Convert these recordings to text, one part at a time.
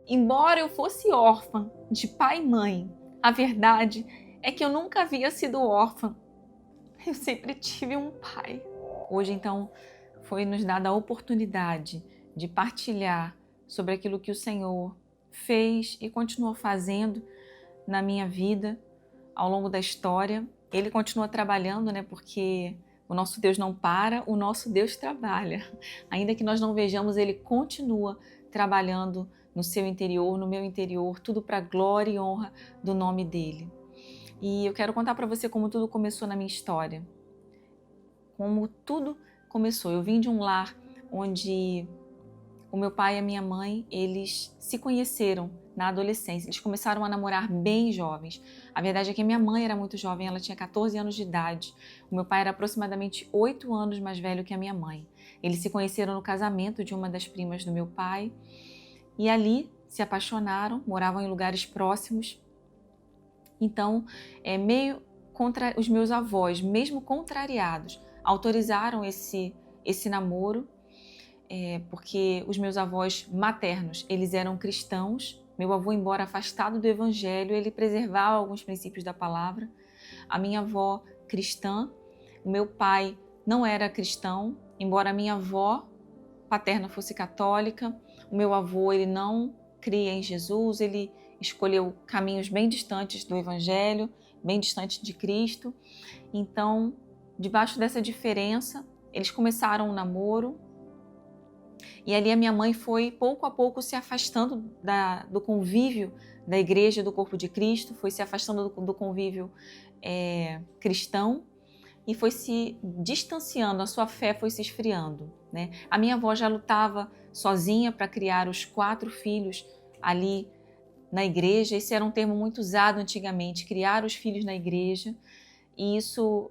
Embora eu fosse órfã de pai e mãe, a verdade é que eu nunca havia sido órfã. Eu sempre tive um pai. Hoje, então, foi nos dada a oportunidade de partilhar sobre aquilo que o Senhor fez e continua fazendo na minha vida ao longo da história. Ele continua trabalhando, né? Porque o nosso Deus não para, o nosso Deus trabalha. Ainda que nós não vejamos, Ele continua trabalhando no seu interior, no meu interior, tudo para a glória e honra do nome dEle. E eu quero contar para você como tudo começou na minha história. Como tudo começou. Eu vim de um lar onde o meu pai e a minha mãe, eles se conheceram na adolescência. Eles começaram a namorar bem jovens. A verdade é que a minha mãe era muito jovem, ela tinha 14 anos de idade. O meu pai era aproximadamente 8 anos mais velho que a minha mãe. Eles se conheceram no casamento de uma das primas do meu pai e ali se apaixonaram, moravam em lugares próximos. Então, meio contra os meus avós, mesmo contrariados, autorizaram esse namoro, porque os meus avós maternos, eles eram cristãos. Meu avô, embora afastado do evangelho, ele preservava alguns princípios da palavra. A minha avó, cristã. O meu pai não era cristão, embora a minha avó paterna fosse católica. O meu avô, ele não cria em Jesus, ele escolheu caminhos bem distantes do evangelho, bem distantes de Cristo. Então, debaixo dessa diferença, eles começaram um namoro. E ali a minha mãe foi pouco a pouco se afastando do convívio da igreja do corpo de Cristo, foi se afastando do convívio cristão e foi se distanciando, a sua fé foi se esfriando, né? A minha avó já lutava sozinha para criar os 4 filhos ali na igreja. Esse era um termo muito usado antigamente, criar os filhos na igreja. E isso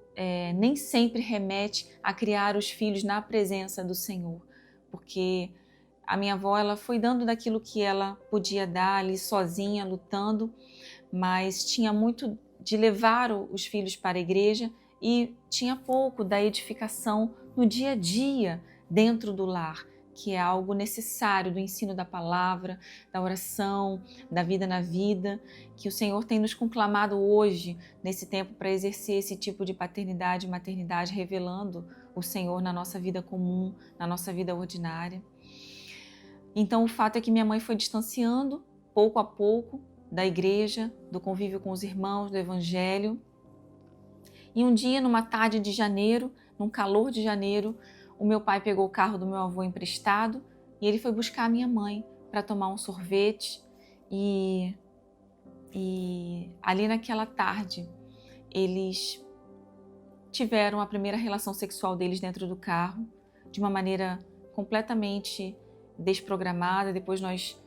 nem sempre remete a criar os filhos na presença do Senhor, porque a minha avó, ela foi dando daquilo que ela podia dar ali sozinha, lutando, mas tinha muito de levar os filhos para a igreja e tinha pouco da edificação no dia a dia dentro do lar, que é algo necessário do ensino da palavra, da oração, da vida na vida, que o Senhor tem nos conclamado hoje, nesse tempo, para exercer esse tipo de paternidade e maternidade, revelando o Senhor na nossa vida comum, na nossa vida ordinária. Então, o fato é que minha mãe foi distanciando, pouco a pouco, da igreja, do convívio com os irmãos, do evangelho. E um dia, numa tarde de janeiro, num calor de janeiro, o meu pai pegou o carro do meu avô emprestado e ele foi buscar a minha mãe para tomar um sorvete. E ali naquela tarde, eles tiveram a primeira relação sexual deles dentro do carro, de uma maneira completamente desprogramada. Depois nós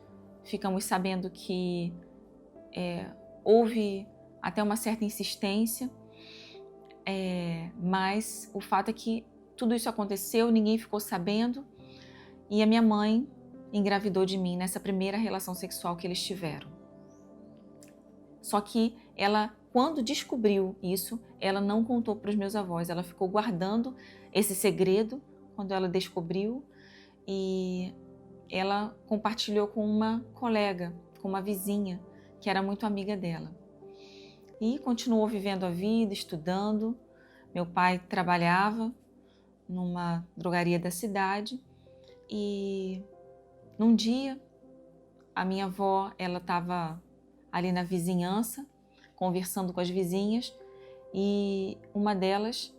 ficamos sabendo que houve até uma certa insistência, mas o fato é que tudo isso aconteceu, ninguém ficou sabendo, e a minha mãe engravidou de mim nessa primeira relação sexual que eles tiveram. Só que ela, quando descobriu isso, ela não contou para os meus avós, ela ficou guardando esse segredo quando ela descobriu, e ela compartilhou com uma colega, com uma vizinha, que era muito amiga dela. E continuou vivendo a vida, estudando. Meu pai trabalhava numa drogaria da cidade e num dia a minha avó, ela estava ali na vizinhança, conversando com as vizinhas, e uma delas,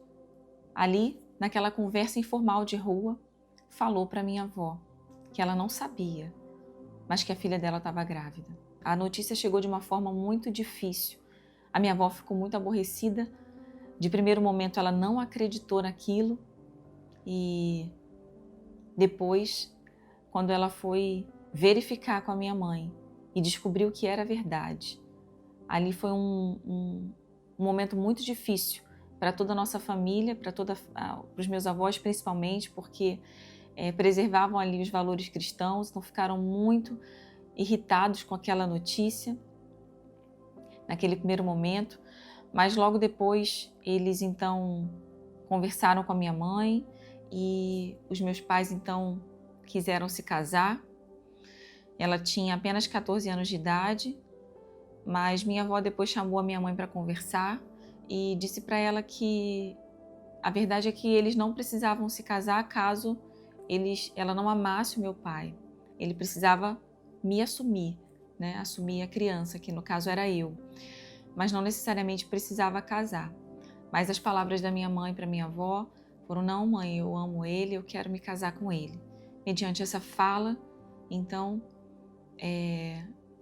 ali naquela conversa informal de rua, falou para minha avó que ela não sabia, mas que a filha dela estava grávida. A notícia chegou de uma forma muito difícil. A minha avó ficou muito aborrecida. De primeiro momento ela não acreditou naquilo e depois, quando ela foi verificar com a minha mãe e descobriu que era verdade, ali foi um momento muito difícil para toda a nossa família, para os meus avós principalmente, porque preservavam ali os valores cristãos, então ficaram muito irritados com aquela notícia naquele primeiro momento, mas logo depois eles então conversaram com a minha mãe e os meus pais então quiseram se casar Ela tinha apenas 14 anos de idade, mas minha avó depois chamou a minha mãe para conversar e disse para ela que a verdade é que eles não precisavam se casar caso ela não amasse o meu pai. Ele precisava me assumir, né? Assumir a criança, que no caso era eu, mas não necessariamente precisava casar. Mas as palavras da minha mãe para minha avó foram: não, mãe, eu amo ele, eu quero me casar com ele. Mediante essa fala, então,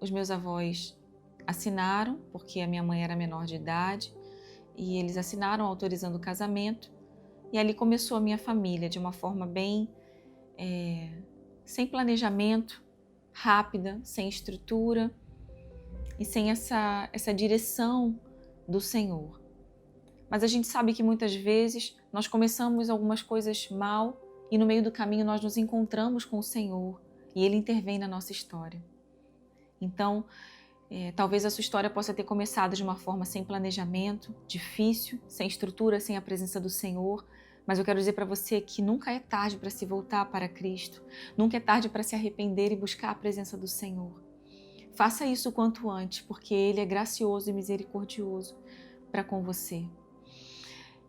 os meus avós assinaram, porque a minha mãe era menor de idade, e eles assinaram autorizando o casamento, e ali começou a minha família de uma forma bem sem planejamento, rápida, sem estrutura e sem essa direção do Senhor. Mas a gente sabe que muitas vezes nós começamos algumas coisas mal e no meio do caminho nós nos encontramos com o Senhor e Ele intervém na nossa história. Então, talvez a sua história possa ter começado de uma forma sem planejamento, difícil, sem estrutura, sem a presença do Senhor, mas eu quero dizer para você que nunca é tarde para se voltar para Cristo, nunca é tarde para se arrepender e buscar a presença do Senhor. Faça isso o quanto antes, porque Ele é gracioso e misericordioso para com você.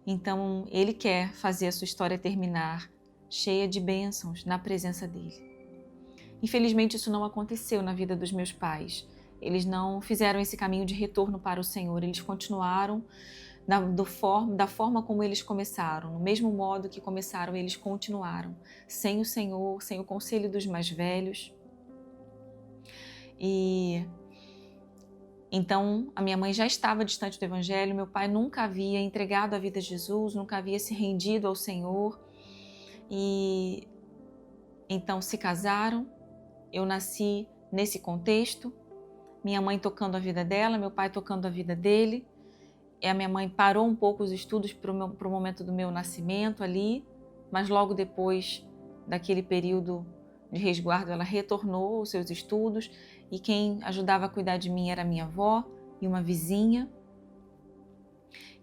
Então, Ele quer fazer a sua história terminar cheia de bênçãos na presença dEle. Infelizmente, isso não aconteceu na vida dos meus pais. Eles não fizeram esse caminho de retorno para o Senhor. Eles continuaram da forma como eles começaram. No mesmo modo que começaram, eles continuaram. Sem o Senhor, sem o conselho dos mais velhos. E então, a minha mãe já estava distante do Evangelho. Meu pai nunca havia entregado a vida a Jesus, nunca havia se rendido ao Senhor. E então se casaram. Eu nasci nesse contexto. Minha mãe tocando a vida dela, meu pai tocando a vida dele. E a minha mãe parou um pouco os estudos para o momento do meu nascimento ali, mas logo depois daquele período de resguardo ela retornou aos seus estudos e quem ajudava a cuidar de mim era minha avó e uma vizinha.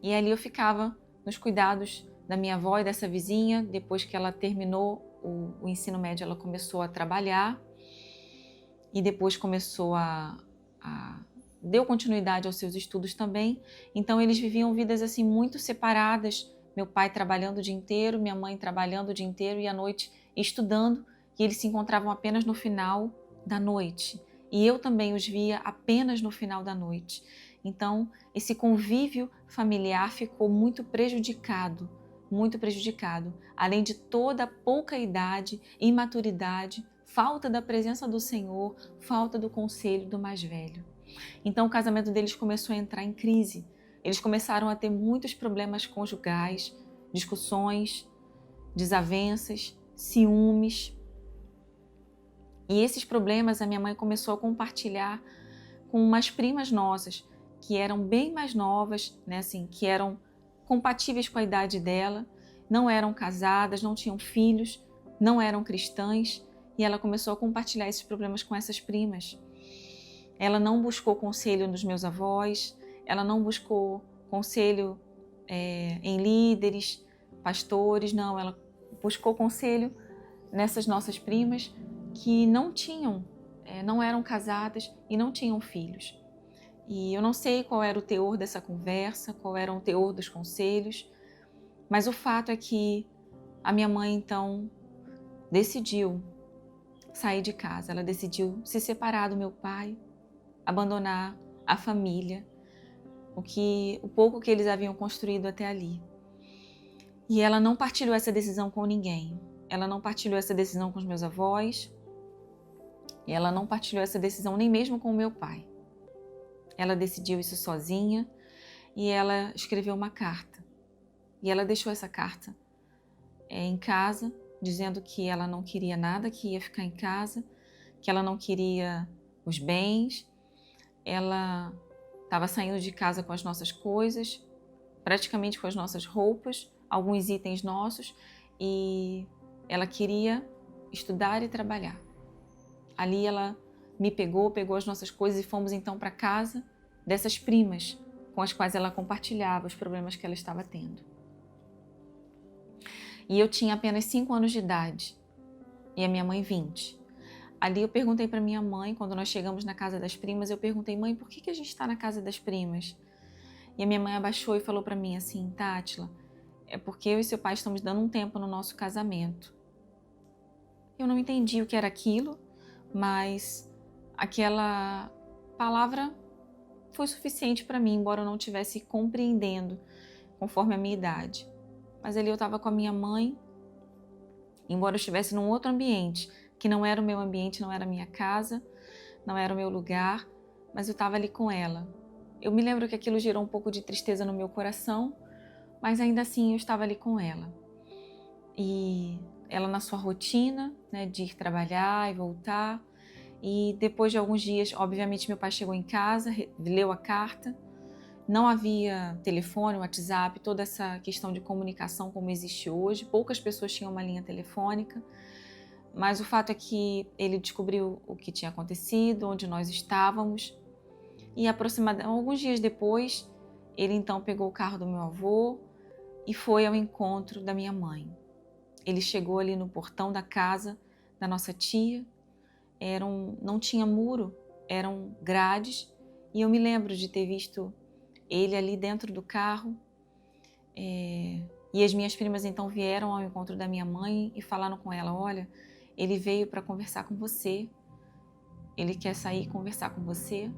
E ali eu ficava nos cuidados da minha avó e dessa vizinha. Depois que ela terminou o ensino médio, ela começou a trabalhar e depois começou deu continuidade aos seus estudos também. Então eles viviam vidas assim muito separadas, meu pai trabalhando o dia inteiro, minha mãe trabalhando o dia inteiro e à noite estudando, e eles se encontravam apenas no final da noite. E eu também os via apenas no final da noite. Então esse convívio familiar ficou muito prejudicado, além de toda a pouca idade, imaturidade, falta da presença do Senhor, falta do conselho do mais velho. Então o casamento deles começou a entrar em crise. Eles começaram a ter muitos problemas conjugais, discussões, desavenças, ciúmes. E esses problemas a minha mãe começou a compartilhar com umas primas nossas, que eram bem mais novas, né, assim, que eram compatíveis com a idade dela, não eram casadas, não tinham filhos, não eram cristãs, e ela começou a compartilhar esses problemas com essas primas. Ela não buscou conselho nos meus avós, ela não buscou conselho em líderes, pastores, não. Ela buscou conselho nessas nossas primas que não eram casadas e não tinham filhos. E eu não sei qual era o teor dessa conversa, qual era o teor dos conselhos, mas o fato é que a minha mãe então decidiu sair de casa, ela decidiu se separar do meu pai, abandonar a família, o pouco que eles haviam construído até ali. E ela não partilhou essa decisão com ninguém. Ela não partilhou essa decisão com os meus avós. E ela não partilhou essa decisão nem mesmo com o meu pai. Ela decidiu isso sozinha e ela escreveu uma carta. E ela deixou essa carta em casa, dizendo que ela não queria nada, que ia ficar em casa, que ela não queria os bens. Ela estava saindo de casa com as nossas coisas, praticamente com as nossas roupas, alguns itens nossos, e ela queria estudar e trabalhar. Ali ela me pegou as nossas coisas e fomos então para casa dessas primas com as quais ela compartilhava os problemas que ela estava tendo. E eu tinha apenas 5 anos de idade e a minha mãe 20. Ali eu perguntei para minha mãe, quando nós chegamos na casa das primas, eu perguntei: mãe, por que a gente está na casa das primas? E a minha mãe abaixou e falou para mim assim: Tátila, é porque eu e seu pai estamos dando um tempo no nosso casamento. Eu não entendi o que era aquilo, mas aquela palavra foi suficiente para mim, embora eu não estivesse compreendendo conforme a minha idade. Mas ali eu estava com a minha mãe, embora eu estivesse num outro ambiente, que não era o meu ambiente, não era a minha casa, não era o meu lugar, mas eu estava ali com ela. Eu me lembro que aquilo gerou um pouco de tristeza no meu coração, mas ainda assim eu estava ali com ela. E ela na sua rotina, né, de ir trabalhar e voltar. E depois de alguns dias, obviamente meu pai chegou em casa, leu a carta. Não havia telefone, WhatsApp, toda essa questão de comunicação como existe hoje. Poucas pessoas tinham uma linha telefônica. Mas o fato é que ele descobriu o que tinha acontecido, onde nós estávamos. E aproximadamente alguns dias depois, ele então pegou o carro do meu avô e foi ao encontro da minha mãe. Ele chegou ali no portão da casa da nossa tia. Não tinha muro, eram grades. E eu me lembro de ter visto ele ali dentro do carro. E as minhas primas então vieram ao encontro da minha mãe e falaram com ela: olha, ele veio para conversar com você. Ele quer sair e conversar com você.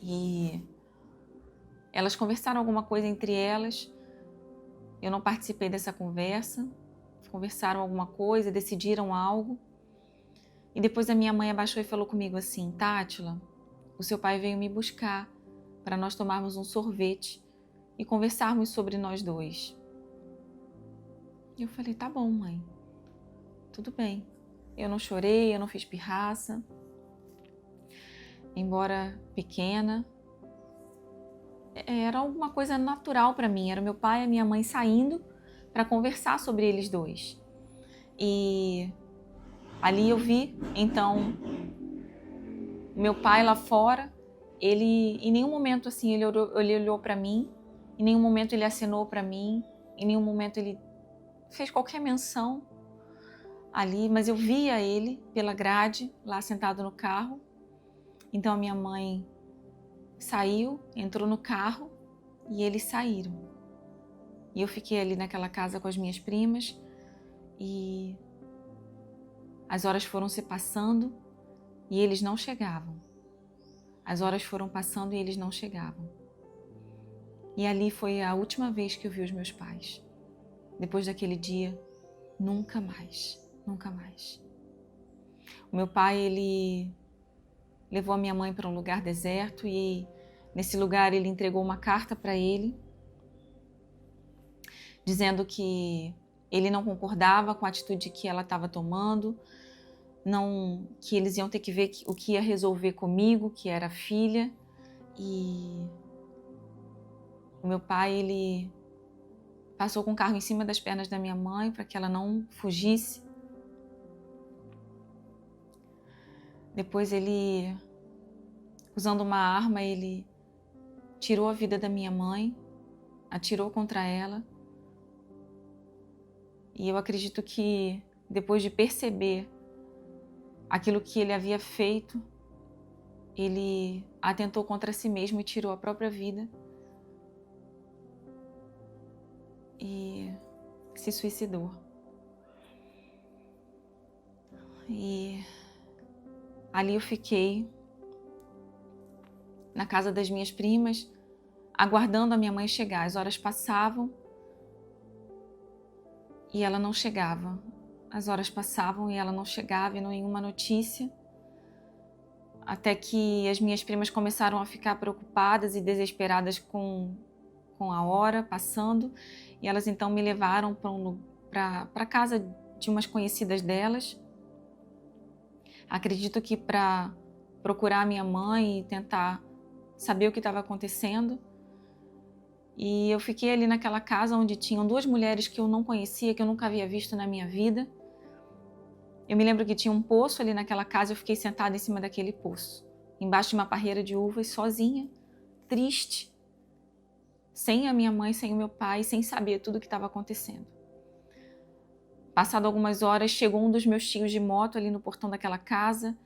E elas conversaram alguma coisa entre elas. Eu não participei dessa conversa. Conversaram alguma coisa, decidiram algo. E depois a minha mãe abaixou e falou comigo assim: Tátila, o seu pai veio me buscar para nós tomarmos um sorvete e conversarmos sobre nós dois. E eu falei: tá bom, mãe. Tudo bem. Eu não chorei, eu não fiz pirraça. Embora pequena, era alguma coisa natural para mim. Era meu pai e a minha mãe saindo para conversar sobre eles dois. E ali eu vi, então, meu pai lá fora. Ele, em nenhum momento assim, ele olhou para mim, em nenhum momento ele acenou para mim, em nenhum momento ele fez qualquer menção ali, mas eu via ele pela grade, lá sentado no carro. Então a minha mãe saiu, entrou no carro e eles saíram. E eu fiquei ali naquela casa com as minhas primas e as horas foram se passando e eles não chegavam. As horas foram passando e eles não chegavam. E ali foi a última vez que eu vi os meus pais. Depois daquele dia, nunca mais, nunca mais. O meu pai, ele levou a minha mãe para um lugar deserto e nesse lugar ele entregou uma carta para ele, dizendo que ele não concordava com a atitude que ela estava tomando, que eles iam ter que ver o que ia resolver comigo, que era filha. E o meu pai, ele passou com o carro em cima das pernas da minha mãe para que ela não fugisse. Depois ele, usando uma arma, ele tirou a vida da minha mãe, atirou contra ela. E eu acredito que depois de perceber aquilo que ele havia feito, ele atentou contra si mesmo e tirou a própria vida. E se suicidou. E ali eu fiquei na casa das minhas primas, aguardando a minha mãe chegar. As horas passavam e ela não chegava. As horas passavam e ela não chegava e nenhuma notícia. Até que as minhas primas começaram a ficar preocupadas e desesperadas com a hora passando. E elas então me levaram para a casa de umas conhecidas delas. Acredito que para procurar a minha mãe e tentar saber o que estava acontecendo. E eu fiquei ali naquela casa onde tinham duas mulheres que eu não conhecia, que eu nunca havia visto na minha vida. Eu me lembro que tinha um poço ali naquela casa, eu fiquei sentada em cima daquele poço, embaixo de uma parreira de uvas, sozinha, triste, sem a minha mãe, sem o meu pai, sem saber tudo o que estava acontecendo. Passado algumas horas, chegou um dos meus tios de moto ali no portão daquela casa,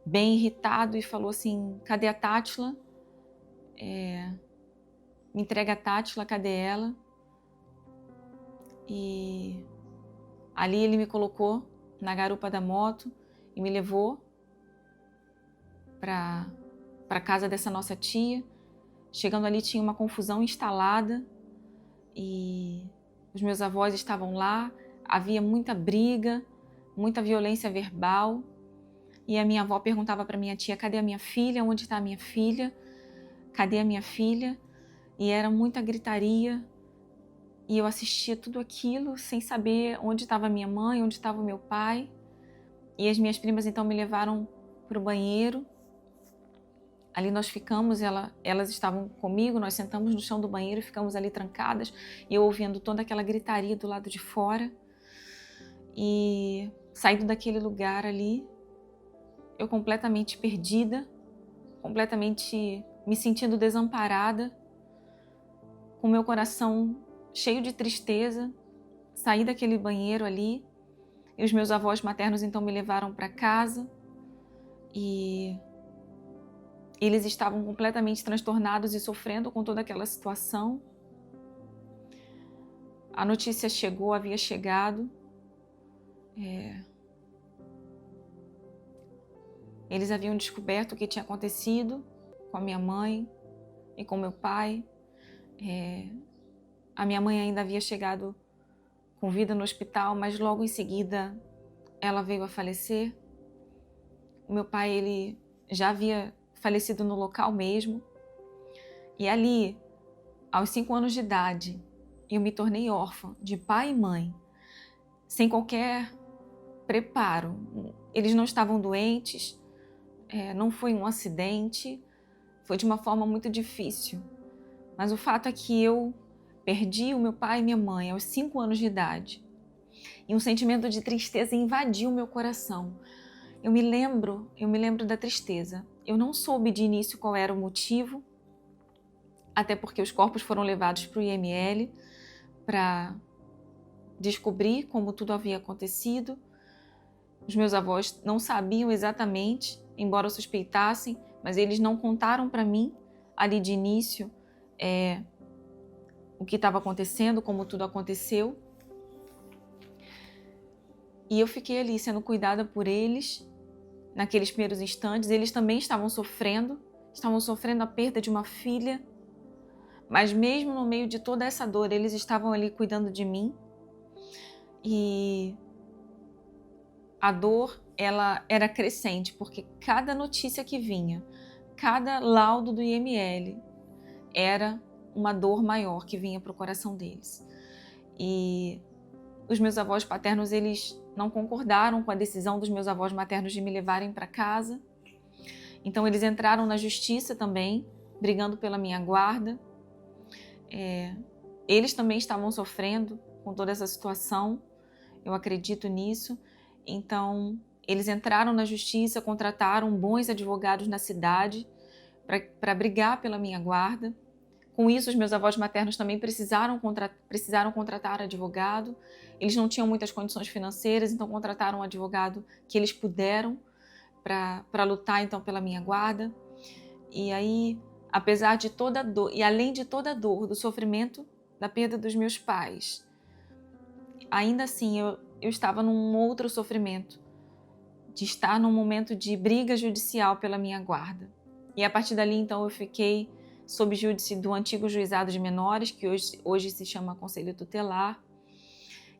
bem irritado, e falou assim: cadê a Tátila? Me entrega a Tátila, cadê ela? E ali ele me colocou na garupa da moto e me levou para casa dessa nossa tia. Chegando ali tinha uma confusão instalada e os meus avós estavam lá, havia muita briga, muita violência verbal. E a minha avó perguntava para minha tia: cadê a minha filha? Onde está a minha filha? Cadê a minha filha? E era muita gritaria. E eu assistia tudo aquilo sem saber onde estava a minha mãe, onde estava o meu pai. E as minhas primas então me levaram para o banheiro. Ali nós ficamos, elas estavam comigo, nós sentamos no chão do banheiro e ficamos ali trancadas. E eu ouvindo toda aquela gritaria do lado de fora. E saindo daquele lugar ali, eu completamente perdida, completamente me sentindo desamparada, com meu coração cheio de tristeza, saí daquele banheiro ali, e os meus avós maternos então me levaram para casa, e eles estavam completamente transtornados e sofrendo com toda aquela situação. A notícia chegou, havia chegado, eles haviam descoberto o que tinha acontecido com a minha mãe e com meu pai. A minha mãe ainda havia chegado com vida no hospital, mas logo em seguida ela veio a falecer. O meu pai, ele já havia falecido no local mesmo. E ali, aos 5 anos de idade, eu me tornei órfã de pai e mãe, sem qualquer preparo. Eles não estavam doentes, não foi um acidente, foi de uma forma muito difícil. Mas o fato é que eu perdi o meu pai e minha mãe aos 5 anos de idade. E um sentimento de tristeza invadiu meu coração. Eu me lembro da tristeza. Eu não soube de início qual era o motivo, até porque os corpos foram levados para o IML para descobrir como tudo havia acontecido. Os meus avós não sabiam exatamente, embora suspeitassem, mas eles não contaram para mim ali de início o que estava acontecendo, como tudo aconteceu. E eu fiquei ali sendo cuidada por eles naqueles primeiros instantes. Eles também estavam sofrendo a perda de uma filha, mas mesmo no meio de toda essa dor, eles estavam ali cuidando de mim. E a dor, ela era crescente, porque cada notícia que vinha, cada laudo do IML era uma dor maior que vinha para o coração deles. E os meus avós paternos, eles não concordaram com a decisão dos meus avós maternos de me levarem para casa. Então eles entraram na justiça também, brigando pela minha guarda. Eles também estavam sofrendo com toda essa situação, eu acredito nisso. Então eles entraram na justiça, contrataram bons advogados na cidade para brigar pela minha guarda. Com isso, os meus avós maternos também precisaram contratar advogado. Eles não tinham muitas condições financeiras, então contrataram um advogado que eles puderam para lutar então pela minha guarda. E aí, apesar de toda a dor, e além de toda a dor, do sofrimento da perda dos meus pais, ainda assim eu estava num outro sofrimento, de estar num momento de briga judicial pela minha guarda. E a partir dali, então, eu fiquei sob júdice do antigo juizado de menores, que hoje se chama Conselho Tutelar.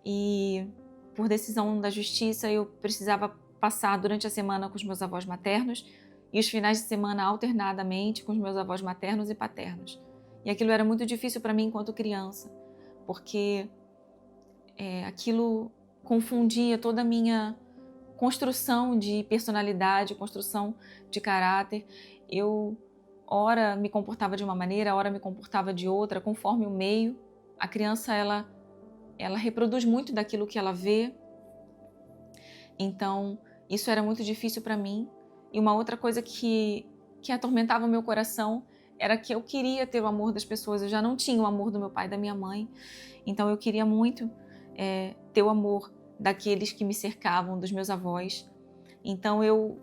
E por decisão da justiça, eu precisava passar durante a semana com os meus avós maternos e os finais de semana alternadamente com os meus avós maternos e paternos. E aquilo era muito difícil para mim enquanto criança, porque aquilo confundia toda a minha construção de personalidade, construção de caráter. Eu, ora, me comportava de uma maneira, ora me comportava de outra, conforme o meio. A criança, ela reproduz muito daquilo que ela vê. Então, isso era muito difícil para mim. E uma outra coisa que atormentava o meu coração era que eu queria ter o amor das pessoas. Eu já não tinha o amor do meu pai e da minha mãe. Então, eu queria muito ter o amor daqueles que me cercavam, dos meus avós. Então eu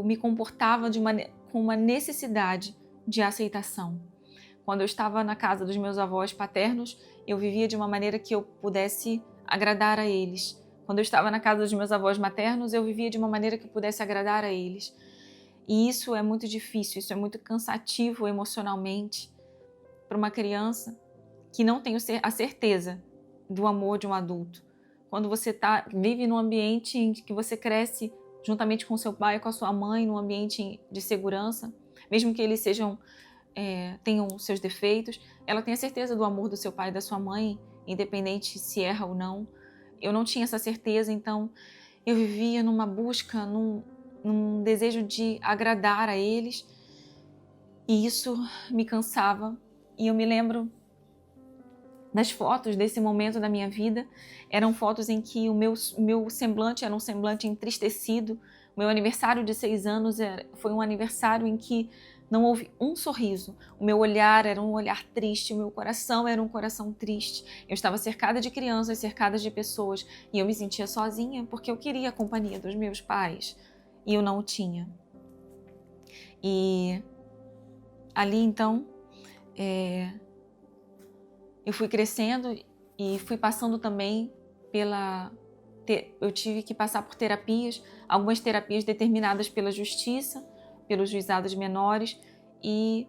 me comportava com uma necessidade de aceitação. Quando eu estava na casa dos meus avós paternos, eu vivia de uma maneira que eu pudesse agradar a eles. Quando eu estava na casa dos meus avós maternos, eu vivia de uma maneira que eu pudesse agradar a eles. E isso é muito difícil, isso é muito cansativo emocionalmente para uma criança que não tem a certeza do amor de um adulto. Quando você vive num ambiente em que você cresce juntamente com seu pai e com a sua mãe, num ambiente de segurança, mesmo que eles tenham seus defeitos, ela tem a certeza do amor do seu pai e da sua mãe, independente se erra ou não. Eu não tinha essa certeza, então eu vivia numa busca, num desejo de agradar a eles, e isso me cansava. E eu me lembro das fotos desse momento da minha vida. Eram fotos em que o meu semblante era um semblante entristecido. O meu aniversário de 6 anos foi um aniversário em que não houve um sorriso. O meu olhar era um olhar triste, o meu coração era um coração triste. Eu estava cercada de crianças, cercada de pessoas, e eu me sentia sozinha porque eu queria a companhia dos meus pais e eu não o tinha. E ali então eu fui crescendo e fui passando também eu tive que passar por terapias, algumas terapias determinadas pela justiça, pelos juizados menores, e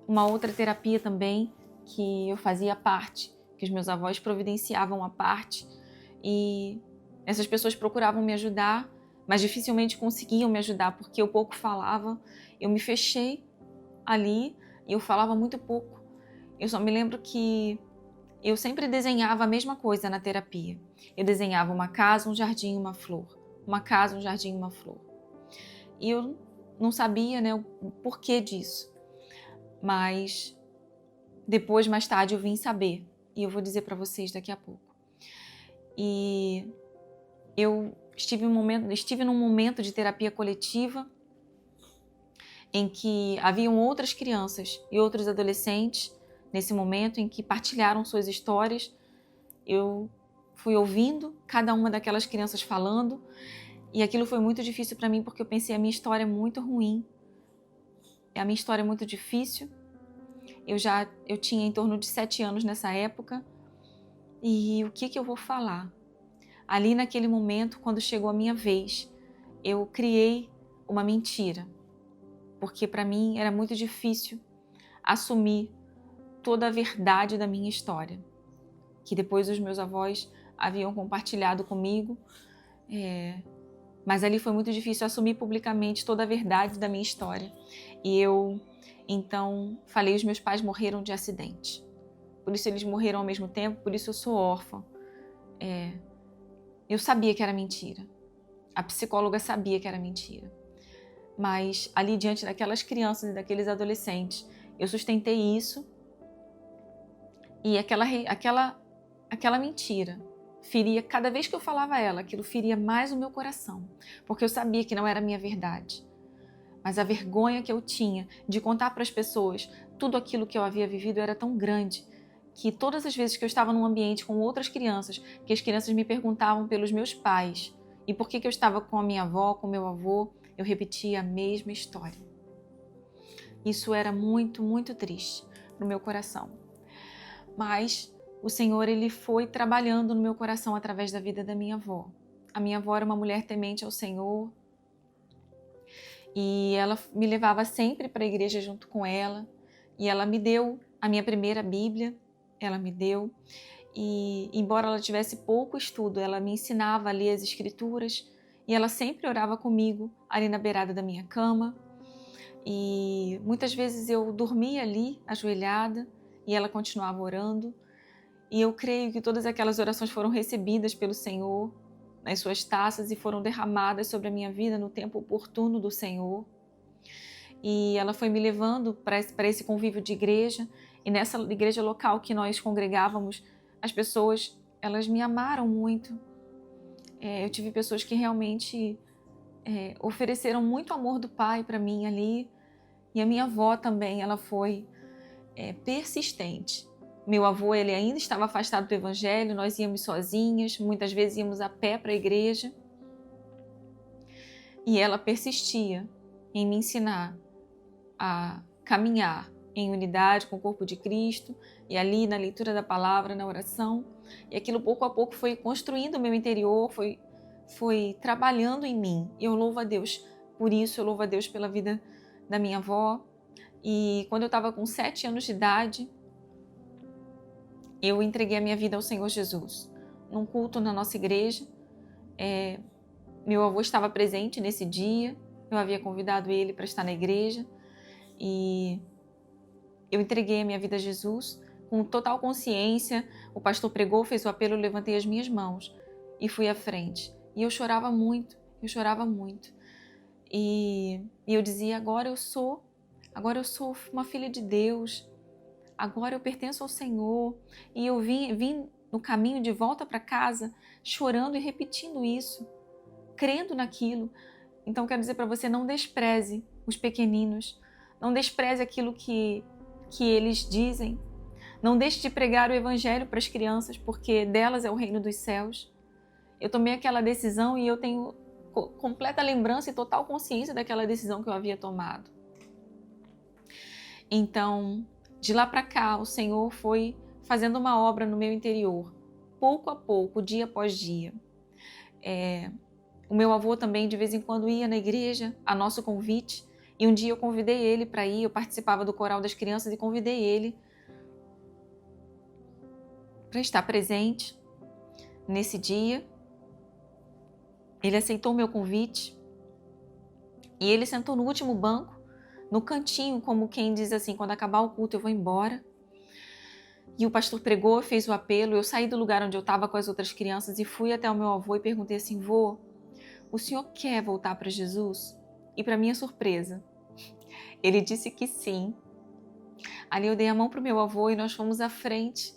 uma outra terapia também que eu fazia parte, que os meus avós providenciavam a parte, e essas pessoas procuravam me ajudar, mas dificilmente conseguiam me ajudar porque eu pouco falava. Eu me fechei ali e eu falava muito pouco. Eu só me lembro que eu sempre desenhava a mesma coisa na terapia. Eu desenhava uma casa, um jardim, uma flor. Uma casa, um jardim, uma flor. E eu não sabia, né, o porquê disso. Mas depois, mais tarde, eu vim saber. E eu vou dizer para vocês daqui a pouco. E eu estive num momento de terapia coletiva em que haviam outras crianças e outros adolescentes nesse momento em que partilharam suas histórias. Eu fui ouvindo cada uma daquelas crianças falando, e aquilo foi muito difícil para mim porque eu pensei, a minha história é muito ruim, a minha história é muito difícil. Eu tinha em torno de 7 anos nessa época, e o que eu vou falar? Ali naquele momento, quando chegou a minha vez, eu criei uma mentira, porque para mim era muito difícil assumir toda a verdade da minha história, que depois os meus avós haviam compartilhado comigo, mas ali foi muito difícil assumir publicamente toda a verdade da minha história. E eu, então, falei, os meus pais morreram de acidente. Por isso eles morreram ao mesmo tempo, por isso eu sou órfã. Eu sabia que era mentira. A psicóloga sabia que era mentira. Mas ali diante daquelas crianças e daqueles adolescentes, eu sustentei isso, e aquela mentira feria, cada vez que eu falava ela, aquilo feria mais o meu coração, porque eu sabia que não era a minha verdade. Mas a vergonha que eu tinha de contar para as pessoas tudo aquilo que eu havia vivido era tão grande, que todas as vezes que eu estava num ambiente com outras crianças, que as crianças me perguntavam pelos meus pais e por que eu estava com a minha avó, com o meu avô, eu repetia a mesma história. Isso era muito, muito triste no meu coração. Mas o Senhor, Ele foi trabalhando no meu coração através da vida da minha avó. A minha avó era uma mulher temente ao Senhor, e ela me levava sempre para a igreja junto com ela, e ela me deu a minha primeira Bíblia, ela me deu, e embora ela tivesse pouco estudo, ela me ensinava a ler as Escrituras, e ela sempre orava comigo ali na beirada da minha cama, e muitas vezes eu dormia ali, ajoelhada, e ela continuava orando, e eu creio que todas aquelas orações foram recebidas pelo Senhor nas suas taças e foram derramadas sobre a minha vida no tempo oportuno do Senhor. E ela foi me levando para esse convívio de igreja, e nessa igreja local que nós congregávamos, as pessoas, elas me amaram muito. Eu tive pessoas que realmente ofereceram muito amor do Pai para mim ali, e a minha avó também, ela foi persistente. Meu avô, ele ainda estava afastado do evangelho, nós íamos sozinhas, muitas vezes íamos a pé para a igreja. E ela persistia em me ensinar a caminhar em unidade com o corpo de Cristo, e ali na leitura da palavra, na oração. E aquilo pouco a pouco foi construindo o meu interior, foi trabalhando em mim. E eu louvo a Deus por isso, eu louvo a Deus pela vida da minha avó. E quando eu estava com 7 anos de idade, eu entreguei a minha vida ao Senhor Jesus. Num culto na nossa igreja, meu avô estava presente nesse dia, eu havia convidado ele para estar na igreja, e eu entreguei a minha vida a Jesus com total consciência. O pastor pregou, fez o apelo, eu levantei as minhas mãos e fui à frente. E eu chorava muito, E eu dizia, agora eu sou uma filha de Deus, agora eu pertenço ao Senhor. E eu vim no caminho de volta para casa, chorando e repetindo isso, crendo naquilo. Então quero dizer para você, não despreze os pequeninos, não despreze aquilo que eles dizem. Não deixe de pregar o evangelho para as crianças, porque delas é o reino dos céus. Eu tomei aquela decisão e eu tenho completa lembrança e total consciência daquela decisão que eu havia tomado. Então, de lá para cá, o Senhor foi fazendo uma obra no meu interior, pouco a pouco, dia após dia. O meu avô também, de vez em quando, ia na igreja, a nosso convite, e um dia eu convidei ele para ir, eu participava do coral das crianças e convidei ele para estar presente nesse dia. Ele aceitou o meu convite e ele sentou no último banco, no cantinho, como quem diz assim, quando acabar o culto eu vou embora. E o pastor pregou, fez o apelo, eu saí do lugar onde eu estava com as outras crianças e fui até o meu avô e perguntei assim, vô, o senhor quer voltar para Jesus? E para minha surpresa, ele disse que sim. Ali eu dei a mão para o meu avô e nós fomos à frente.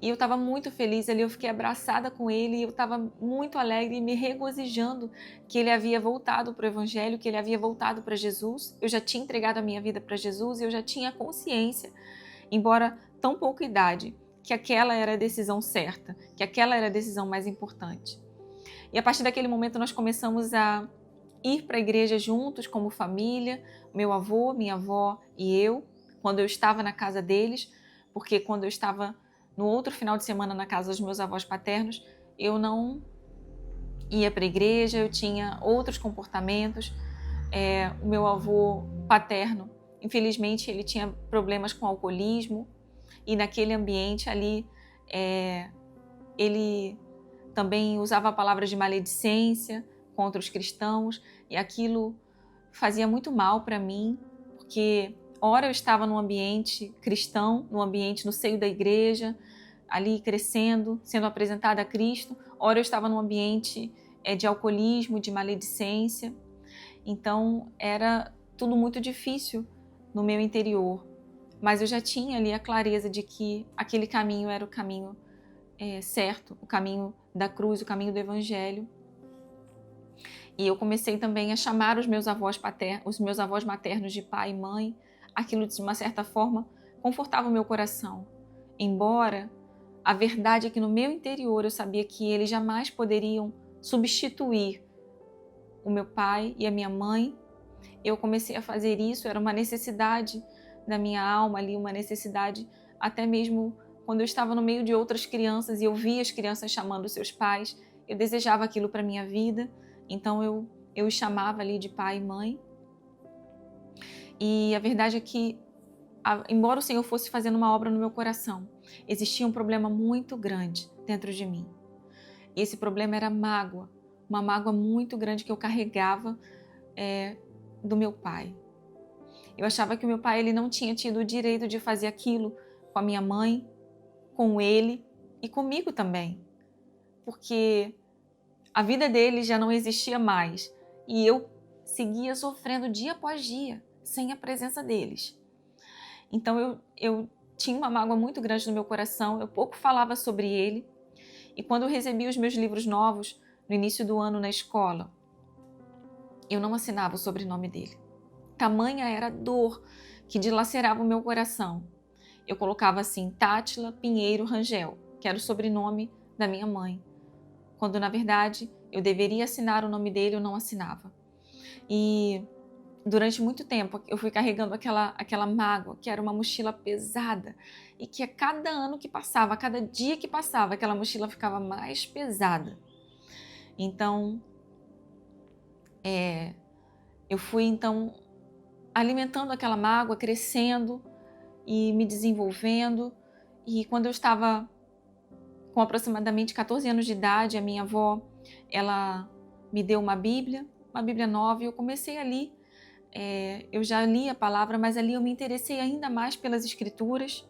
E eu estava muito feliz ali, eu fiquei abraçada com ele, e eu estava muito alegre e me regozijando que ele havia voltado para o evangelho, que ele havia voltado para Jesus. Eu já tinha entregado a minha vida para Jesus e eu já tinha consciência, embora tão pouca idade, que aquela era a decisão certa, que aquela era a decisão mais importante. E a partir daquele momento nós começamos a ir para a igreja juntos como família, meu avô, minha avó e eu, quando eu estava na casa deles, porque quando eu estava no outro final de semana na casa dos meus avós paternos, eu não ia para a igreja, eu tinha outros comportamentos. O meu avô paterno, infelizmente, ele tinha problemas com alcoolismo, e naquele ambiente ali, ele também usava palavras de maledicência contra os cristãos, e aquilo fazia muito mal para mim, porque ora eu estava num ambiente cristão, num ambiente no seio da igreja, ali crescendo, sendo apresentada a Cristo, ora eu estava num ambiente de alcoolismo, de maledicência. Então era tudo muito difícil no meu interior, mas eu já tinha ali a clareza de que aquele caminho era o caminho certo, o caminho da cruz, o caminho do evangelho. E eu comecei também a chamar os meus avós maternos de pai e mãe. Aquilo, de uma certa forma, confortava o meu coração. Embora a verdade é que no meu interior eu sabia que eles jamais poderiam substituir o meu pai e a minha mãe, eu comecei a fazer isso, era uma necessidade da minha alma ali, uma necessidade até mesmo quando eu estava no meio de outras crianças e eu via as crianças chamando seus pais, eu desejava aquilo para minha vida, então eu os chamava ali de pai e mãe. E a verdade é que, embora o Senhor fosse fazendo uma obra no meu coração, existia um problema muito grande dentro de mim. E esse problema era mágoa, uma mágoa muito grande que eu carregava do meu pai. Eu achava que o meu pai ele não tinha tido o direito de fazer aquilo com a minha mãe, com ele e comigo também, porque a vida dele já não existia mais e eu seguia sofrendo dia após dia sem a presença deles. Então eu tinha uma mágoa muito grande no meu coração, eu pouco falava sobre ele, e quando eu recebi os meus livros novos no início do ano na escola, eu não assinava o sobrenome dele. Tamanha era a dor que dilacerava o meu coração. eu colocava assim, Tátila Pinheiro Rangel, que era o sobrenome da minha mãe. Quando, na verdade, eu deveria assinar o nome dele, eu não assinava. E durante muito tempo eu fui carregando aquela mágoa, que era uma mochila pesada, e que a cada ano que passava, a cada dia que passava, aquela mochila ficava mais pesada. Então, eu fui então alimentando aquela mágoa, crescendo e me desenvolvendo. E quando eu estava com aproximadamente 14 anos de idade, a minha avó, ela me deu uma Bíblia nova, e eu comecei ali. Eu já li a palavra, mas ali eu me interessei ainda mais pelas Escrituras.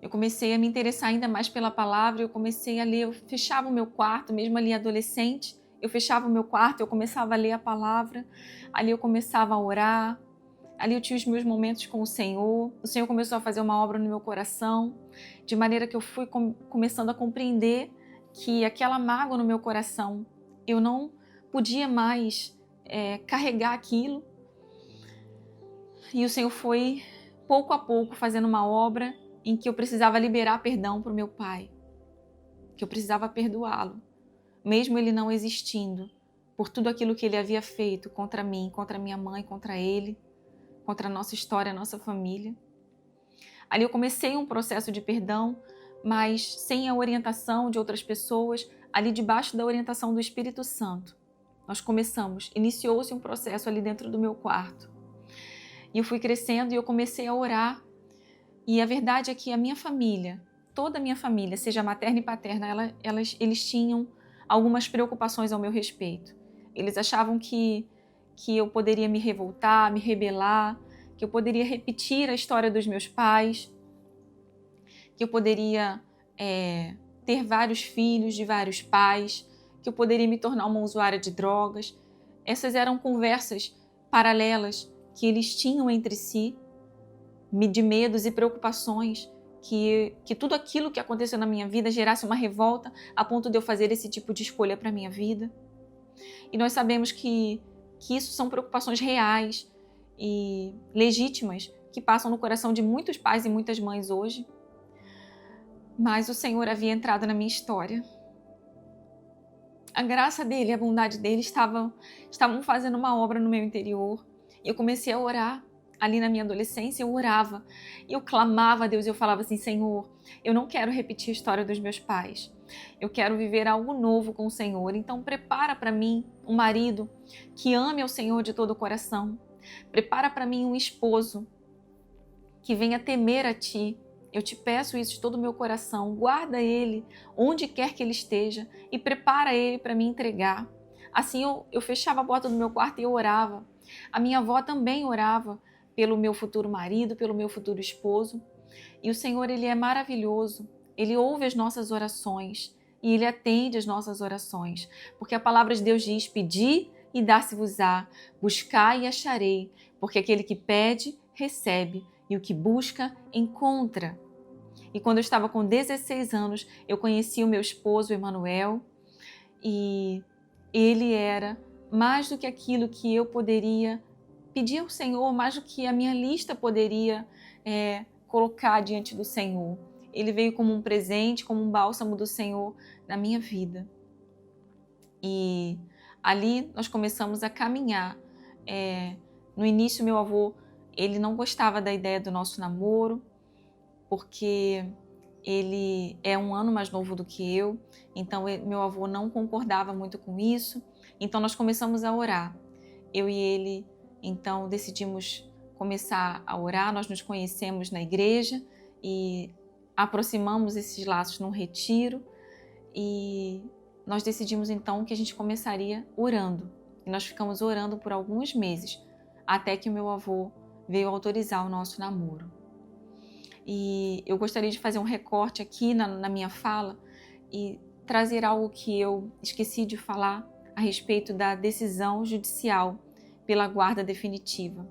Eu comecei a me interessar ainda mais pela palavra, eu comecei a ler, eu fechava o meu quarto, mesmo ali adolescente, eu fechava o meu quarto, eu começava a ler a palavra, ali eu começava a orar, ali eu tinha os meus momentos com o Senhor começou a fazer uma obra no meu coração, de maneira que eu fui começando a compreender que aquela mágoa no meu coração, eu não podia mais carregar aquilo, e o Senhor foi, pouco a pouco, fazendo uma obra em que eu precisava liberar perdão para o meu pai, que eu precisava perdoá-lo, mesmo ele não existindo, por tudo aquilo que ele havia feito contra mim, contra minha mãe, contra ele, contra a nossa história, a nossa família. Ali eu comecei um processo de perdão, mas sem a orientação de outras pessoas, ali debaixo da orientação do Espírito Santo. Iniciou-se um processo ali dentro do meu quarto. E eu fui crescendo e eu comecei a orar. E a verdade é que a minha família, toda a minha família, seja materna e paterna, eles tinham algumas preocupações ao meu respeito. Eles achavam que eu poderia me revoltar, me rebelar, que eu poderia repetir a história dos meus pais, que eu poderia ter vários filhos de vários pais, que eu poderia me tornar uma usuária de drogas. Essas eram conversas paralelas que eles tinham entre si, de medos e preocupações, que tudo aquilo que aconteceu na minha vida gerasse uma revolta a ponto de eu fazer esse tipo de escolha para a minha vida. E nós sabemos que isso são preocupações reais e legítimas que passam no coração de muitos pais e muitas mães hoje. Mas o Senhor havia entrado na minha história. A graça dele, a bondade dele estavam fazendo uma obra no meu interior. E eu comecei a orar. Ali na minha adolescência, eu orava e eu clamava a Deus e eu falava assim: Senhor, eu não quero repetir a história dos meus pais. Eu quero viver algo novo com o Senhor. Então prepara para mim um marido que ame ao Senhor de todo o coração. Prepara para mim um esposo que venha temer a Ti. Eu te peço isso de todo o meu coração. Guarda ele onde quer que ele esteja e prepara ele para me entregar. Assim eu fechava a porta do meu quarto e eu orava. A minha avó também orava pelo meu futuro marido, pelo meu futuro esposo. E o Senhor, Ele é maravilhoso. Ele ouve as nossas orações e Ele atende as nossas orações. Porque a palavra de Deus diz: pedi e dar-se-vos-á, buscai e acharei, porque aquele que pede, recebe, e o que busca, encontra. E quando eu estava com 16 anos, eu conheci o meu esposo, Emanuel, e ele era mais do que aquilo que eu poderia pedir ao Senhor, mais do que a minha lista poderia colocar diante do Senhor. Ele veio como um presente, como um bálsamo do Senhor na minha vida. E ali nós começamos a caminhar. No início, meu avô, ele não gostava da ideia do nosso namoro, porque ele é 1 ano mais novo do que eu, então meu avô não concordava muito com isso. Então nós começamos a orar. Eu e ele, então, decidimos começar a orar. Nós nos conhecemos na igreja e aproximamos esses laços num retiro. E nós decidimos, então, que a gente começaria orando. E nós ficamos orando por alguns meses, até que o meu avô veio autorizar o nosso namoro. E eu gostaria de fazer um recorte aqui na minha fala e trazer algo que eu esqueci de falar a respeito da decisão judicial pela guarda definitiva.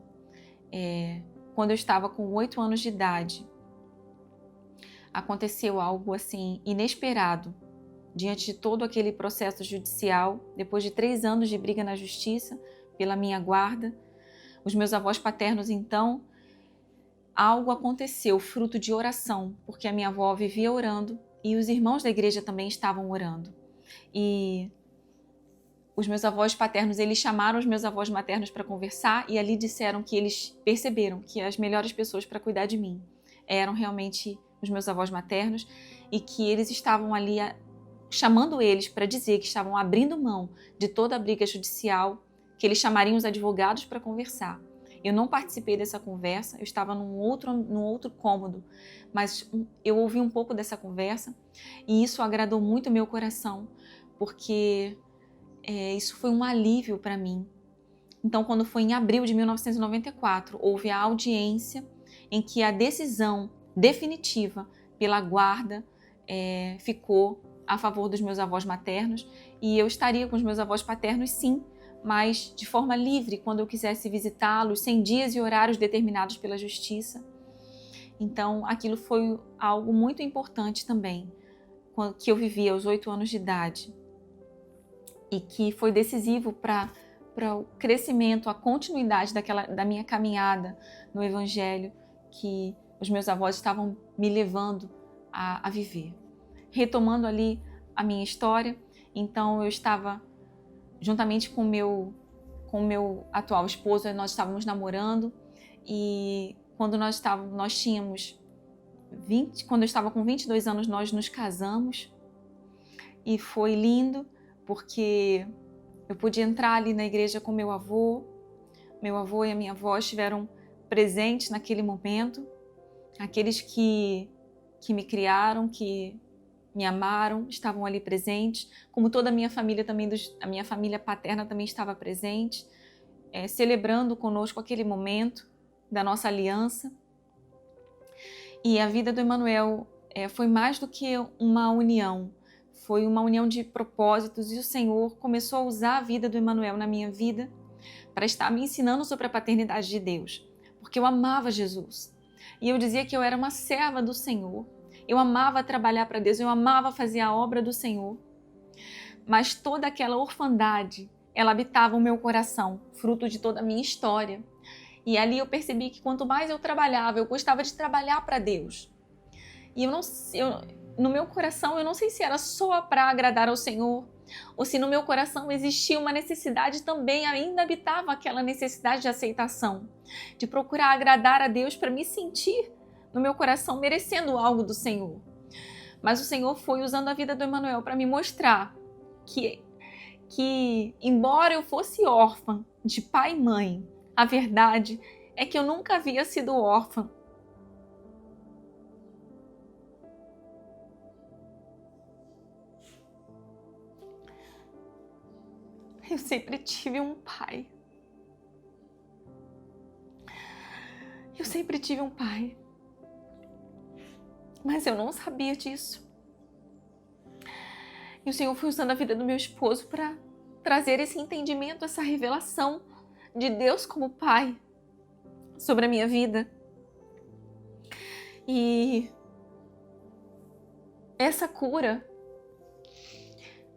Quando eu estava com 8 anos de idade, aconteceu algo assim inesperado diante de todo aquele processo judicial. Depois de 3 anos de briga na justiça pela minha guarda, Os meus avós paternos, então, algo aconteceu, fruto de oração, porque a minha avó vivia orando e os irmãos da igreja também estavam orando. E os meus avós paternos, eles chamaram os meus avós maternos para conversar e ali disseram que eles perceberam que as melhores pessoas para cuidar de mim eram realmente os meus avós maternos e que eles estavam ali chamando eles para dizer que estavam abrindo mão de toda a briga judicial, que eles chamariam os advogados para conversar. Eu não participei dessa conversa, eu estava num outro cômodo, mas eu ouvi um pouco dessa conversa e isso agradou muito o meu coração, porque isso foi um alívio para mim. Então, quando foi em abril de 1994, houve a audiência em que a decisão definitiva pela guarda ficou a favor dos meus avós maternos e eu estaria com os meus avós paternos, sim, mas de forma livre, quando eu quisesse visitá-los, sem dias e horários determinados pela justiça. Então, aquilo foi algo muito importante também, que eu vivi aos 8 anos de idade e que foi decisivo para o crescimento, a continuidade da minha caminhada no Evangelho que os meus avós estavam me levando a viver. Retomando ali a minha história, então eu estava juntamente com o meu atual esposo, nós estávamos namorando e quando quando eu estava com 22 anos, nós nos casamos e foi lindo porque eu pude entrar ali na igreja com meu avô e a minha avó estiveram presentes naquele momento, aqueles que me criaram, que me amaram, estavam ali presentes, como toda a minha família também, a minha família paterna também estava presente, celebrando conosco aquele momento da nossa aliança. E a vida do Emanuel foi mais do que uma união, foi uma união de propósitos e o Senhor começou a usar a vida do Emanuel na minha vida para estar me ensinando sobre a paternidade de Deus, porque eu amava Jesus e eu dizia que eu era uma serva do Senhor. Eu amava trabalhar para Deus, eu amava fazer a obra do Senhor. Mas toda aquela orfandade, ela habitava o meu coração, fruto de toda a minha história. E ali eu percebi que quanto mais eu trabalhava, eu gostava de trabalhar para Deus. E no meu coração, eu não sei se era só para agradar ao Senhor, ou se no meu coração existia uma necessidade também, ainda habitava aquela necessidade de aceitação, de procurar agradar a Deus para me sentir no meu coração merecendo algo do Senhor. Mas o Senhor foi usando a vida do Emanuel para me mostrar que embora eu fosse órfã de pai e mãe, a verdade é que eu nunca havia sido órfã. Eu sempre tive um pai. Eu sempre tive um pai. Mas eu não sabia disso. E o Senhor foi usando a vida do meu esposo para trazer esse entendimento, essa revelação de Deus como Pai sobre a minha vida. E essa cura,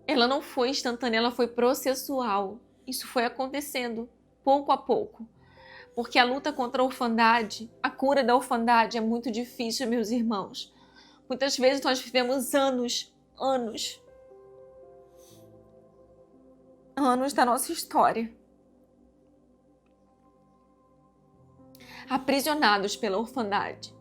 ela não foi instantânea, ela foi processual. Isso foi acontecendo pouco a pouco. Porque a luta contra a orfandade, a cura da orfandade é muito difícil, meus irmãos. Muitas vezes nós vivemos anos da nossa história aprisionados pela orfandade.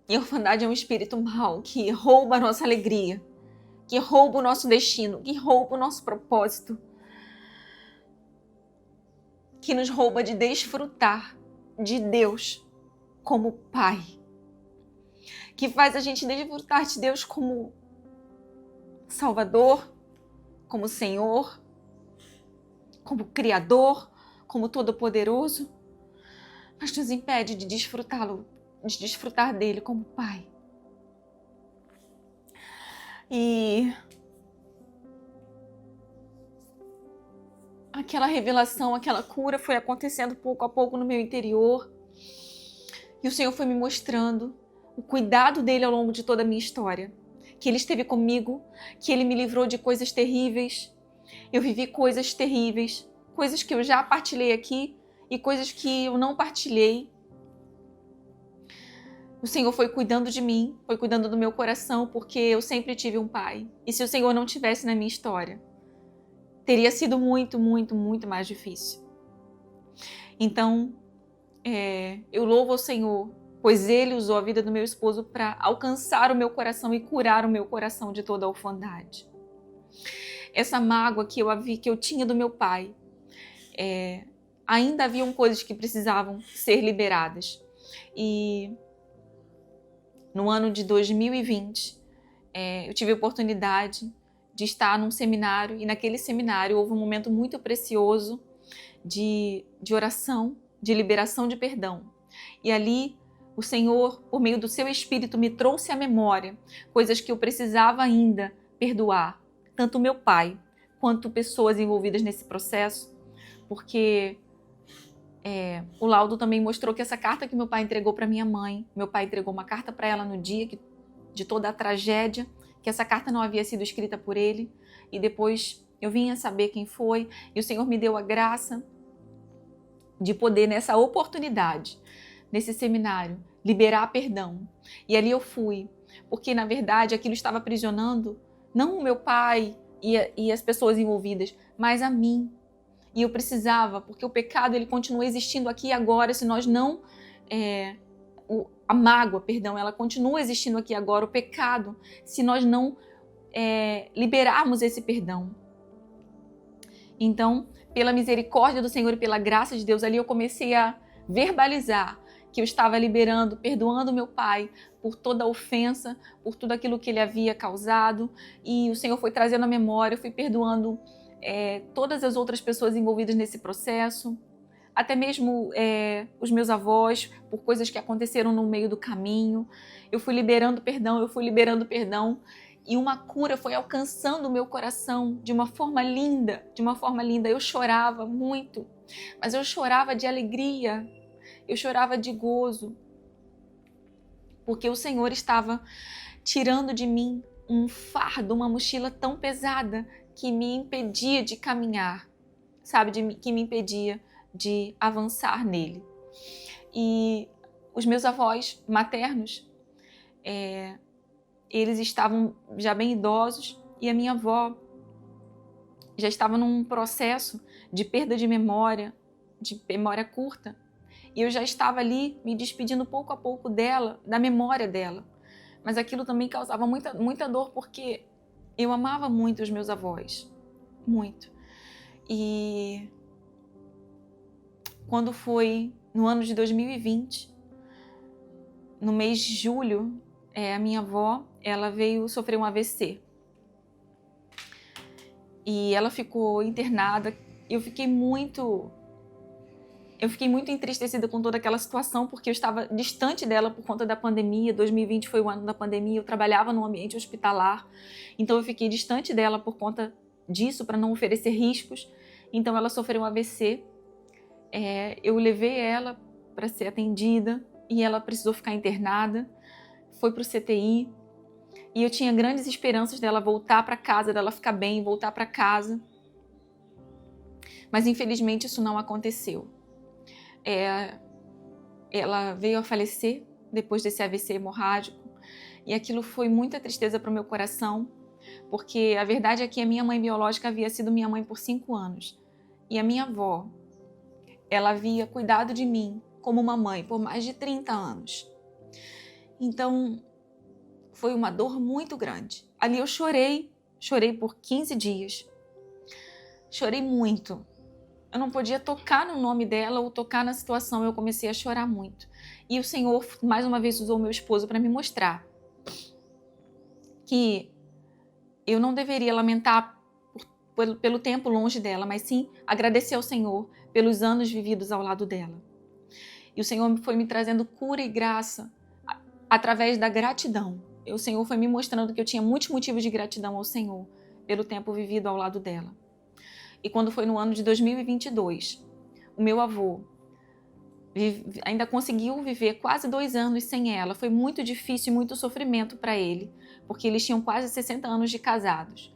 E a orfandade é um espírito mau que rouba a nossa alegria, que rouba o nosso destino, que rouba o nosso propósito, que nos rouba de desfrutar de Deus como Pai, que faz a gente desfrutar de Deus como Salvador, como Senhor, como Criador, como Todo-Poderoso, mas nos impede de desfrutá-lo, de desfrutar dele como Pai. E aquela revelação, aquela cura foi acontecendo pouco a pouco no meu interior. E o Senhor foi me mostrando o cuidado dele ao longo de toda a minha história. Que ele esteve comigo, que ele me livrou de coisas terríveis, Eu vivi coisas terríveis, coisas que eu já partilhei aqui e coisas que eu não partilhei. O Senhor foi cuidando de mim, foi cuidando do meu coração, porque eu sempre tive um pai. E se o Senhor não tivesse na minha história, teria sido muito, muito, muito mais difícil. Então, eu louvo ao Senhor, pois Ele usou a vida do meu esposo para alcançar o meu coração e curar o meu coração de toda a orfandade. Essa mágoa que eu tinha do meu pai, ainda haviam coisas que precisavam ser liberadas. E no ano de 2020, eu tive a oportunidade de estar num seminário, e naquele seminário houve um momento muito precioso de oração, de liberação de perdão. E ali o Senhor, por meio do seu Espírito, me trouxe à memória coisas que eu precisava ainda perdoar, tanto meu pai quanto pessoas envolvidas nesse processo, porque o laudo também mostrou que essa carta que meu pai entregou para minha mãe, meu pai entregou uma carta para ela no dia de toda a tragédia, que essa carta não havia sido escrita por ele, e depois eu vim a saber quem foi, e o Senhor me deu a graça de poder, nessa oportunidade, nesse seminário, liberar perdão. E ali eu fui, porque na verdade aquilo estava aprisionando não o meu pai e as pessoas envolvidas, mas a mim. E eu precisava, porque o pecado ele continua existindo aqui e agora, se nós não... a mágoa, perdão, ela continua existindo aqui e agora, o pecado, se nós não liberarmos esse perdão. Então, pela misericórdia do Senhor e pela graça de Deus, ali eu comecei a verbalizar que eu estava liberando, perdoando meu pai por toda a ofensa, por tudo aquilo que ele havia causado, e o Senhor foi trazendo a memória, eu fui perdoando todas as outras pessoas envolvidas nesse processo, até mesmo os meus avós, por coisas que aconteceram no meio do caminho. Eu fui liberando perdão, e uma cura foi alcançando o meu coração de uma forma linda, Eu chorava muito, mas eu chorava de alegria, eu chorava de gozo, porque o Senhor estava tirando de mim um fardo, uma mochila tão pesada que me impedia de caminhar, sabe, que me impedia de avançar nele. E os meus avós maternos, eles estavam já bem idosos, e a minha avó já estava num processo de perda de memória curta, e eu já estava ali me despedindo pouco a pouco dela, da memória dela. Mas aquilo também causava muita, muita dor, porque eu amava muito os meus avós, muito. E quando foi no ano de 2020, no mês de julho, a minha avó, ela veio sofrer um AVC. E ela ficou internada. Eu fiquei muito entristecida com toda aquela situação, porque eu estava distante dela por conta da pandemia. 2020 foi o ano da pandemia, eu trabalhava num ambiente hospitalar, então eu fiquei distante dela por conta disso, para não oferecer riscos. Então ela sofreu um AVC, eu levei ela para ser atendida, e ela precisou ficar internada, foi para o CTI, e eu tinha grandes esperanças dela voltar para casa, dela ficar bem, voltar para casa. Mas infelizmente isso não aconteceu. Ela veio a falecer depois desse AVC hemorrágico, e aquilo foi muita tristeza para o meu coração, porque a verdade é que a minha mãe biológica havia sido minha mãe por 5 anos, e a minha avó, ela havia cuidado de mim como uma mãe por mais de 30 anos. Então, foi uma dor muito grande. Ali eu chorei por 15 dias. Chorei muito. Eu não podia tocar no nome dela ou tocar na situação, eu comecei a chorar muito. E o Senhor, mais uma vez, usou meu esposo para me mostrar que eu não deveria lamentar pelo tempo longe dela, mas sim agradecer ao Senhor pelos anos vividos ao lado dela. E o Senhor foi me trazendo cura e graça através da gratidão. E o Senhor foi me mostrando que eu tinha muitos motivos de gratidão ao Senhor pelo tempo vivido ao lado dela. E quando foi no ano de 2022, o meu avô ainda conseguiu viver quase 2 anos sem ela. Foi muito difícil e muito sofrimento para ele, porque eles tinham quase 60 anos de casados.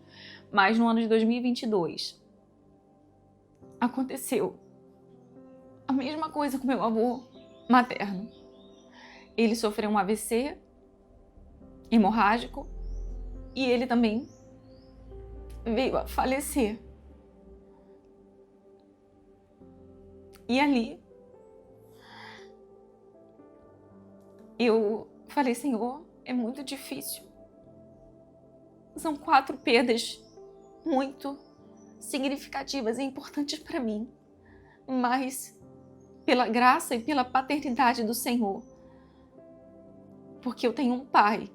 Mas no ano de 2022, aconteceu a mesma coisa com meu avô materno. Ele sofreu um AVC hemorrágico e ele também veio a falecer. E ali eu falei, Senhor, é muito difícil. São 4 perdas muito significativas e importantes para mim, mas pela graça e pela paternidade do Senhor, porque eu tenho um pai,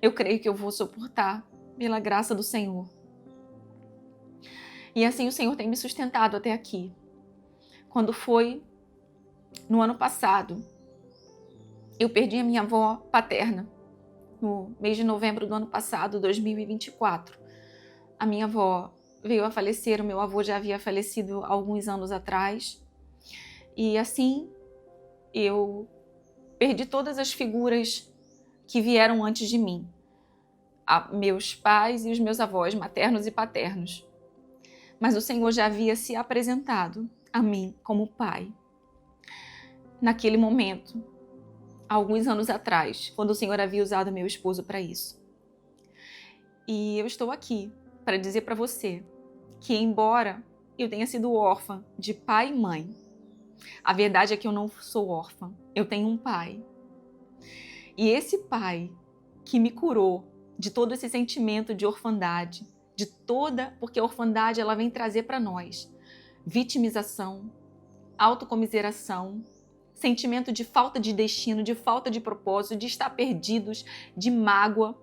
eu creio que eu vou suportar pela graça do Senhor. E assim o Senhor tem me sustentado até aqui. Quando foi no ano passado, eu perdi a minha avó paterna, no mês de novembro do ano passado, 2024. A minha avó veio a falecer, o meu avô já havia falecido há alguns anos atrás. E assim, eu perdi todas as figuras que vieram antes de mim. Meus pais e os meus avós, maternos e paternos. Mas o Senhor já havia se apresentado a mim como pai. Naquele momento, há alguns anos atrás, quando o Senhor havia usado meu esposo para isso. E eu estou aqui para dizer para você que, embora eu tenha sido órfã de pai e mãe, a verdade é que eu não sou órfã, eu tenho um pai. E esse pai que me curou de todo esse sentimento de orfandade, porque a orfandade ela vem trazer para nós vitimização, autocomiseração, sentimento de falta de destino, de falta de propósito, de estar perdidos, de mágoa.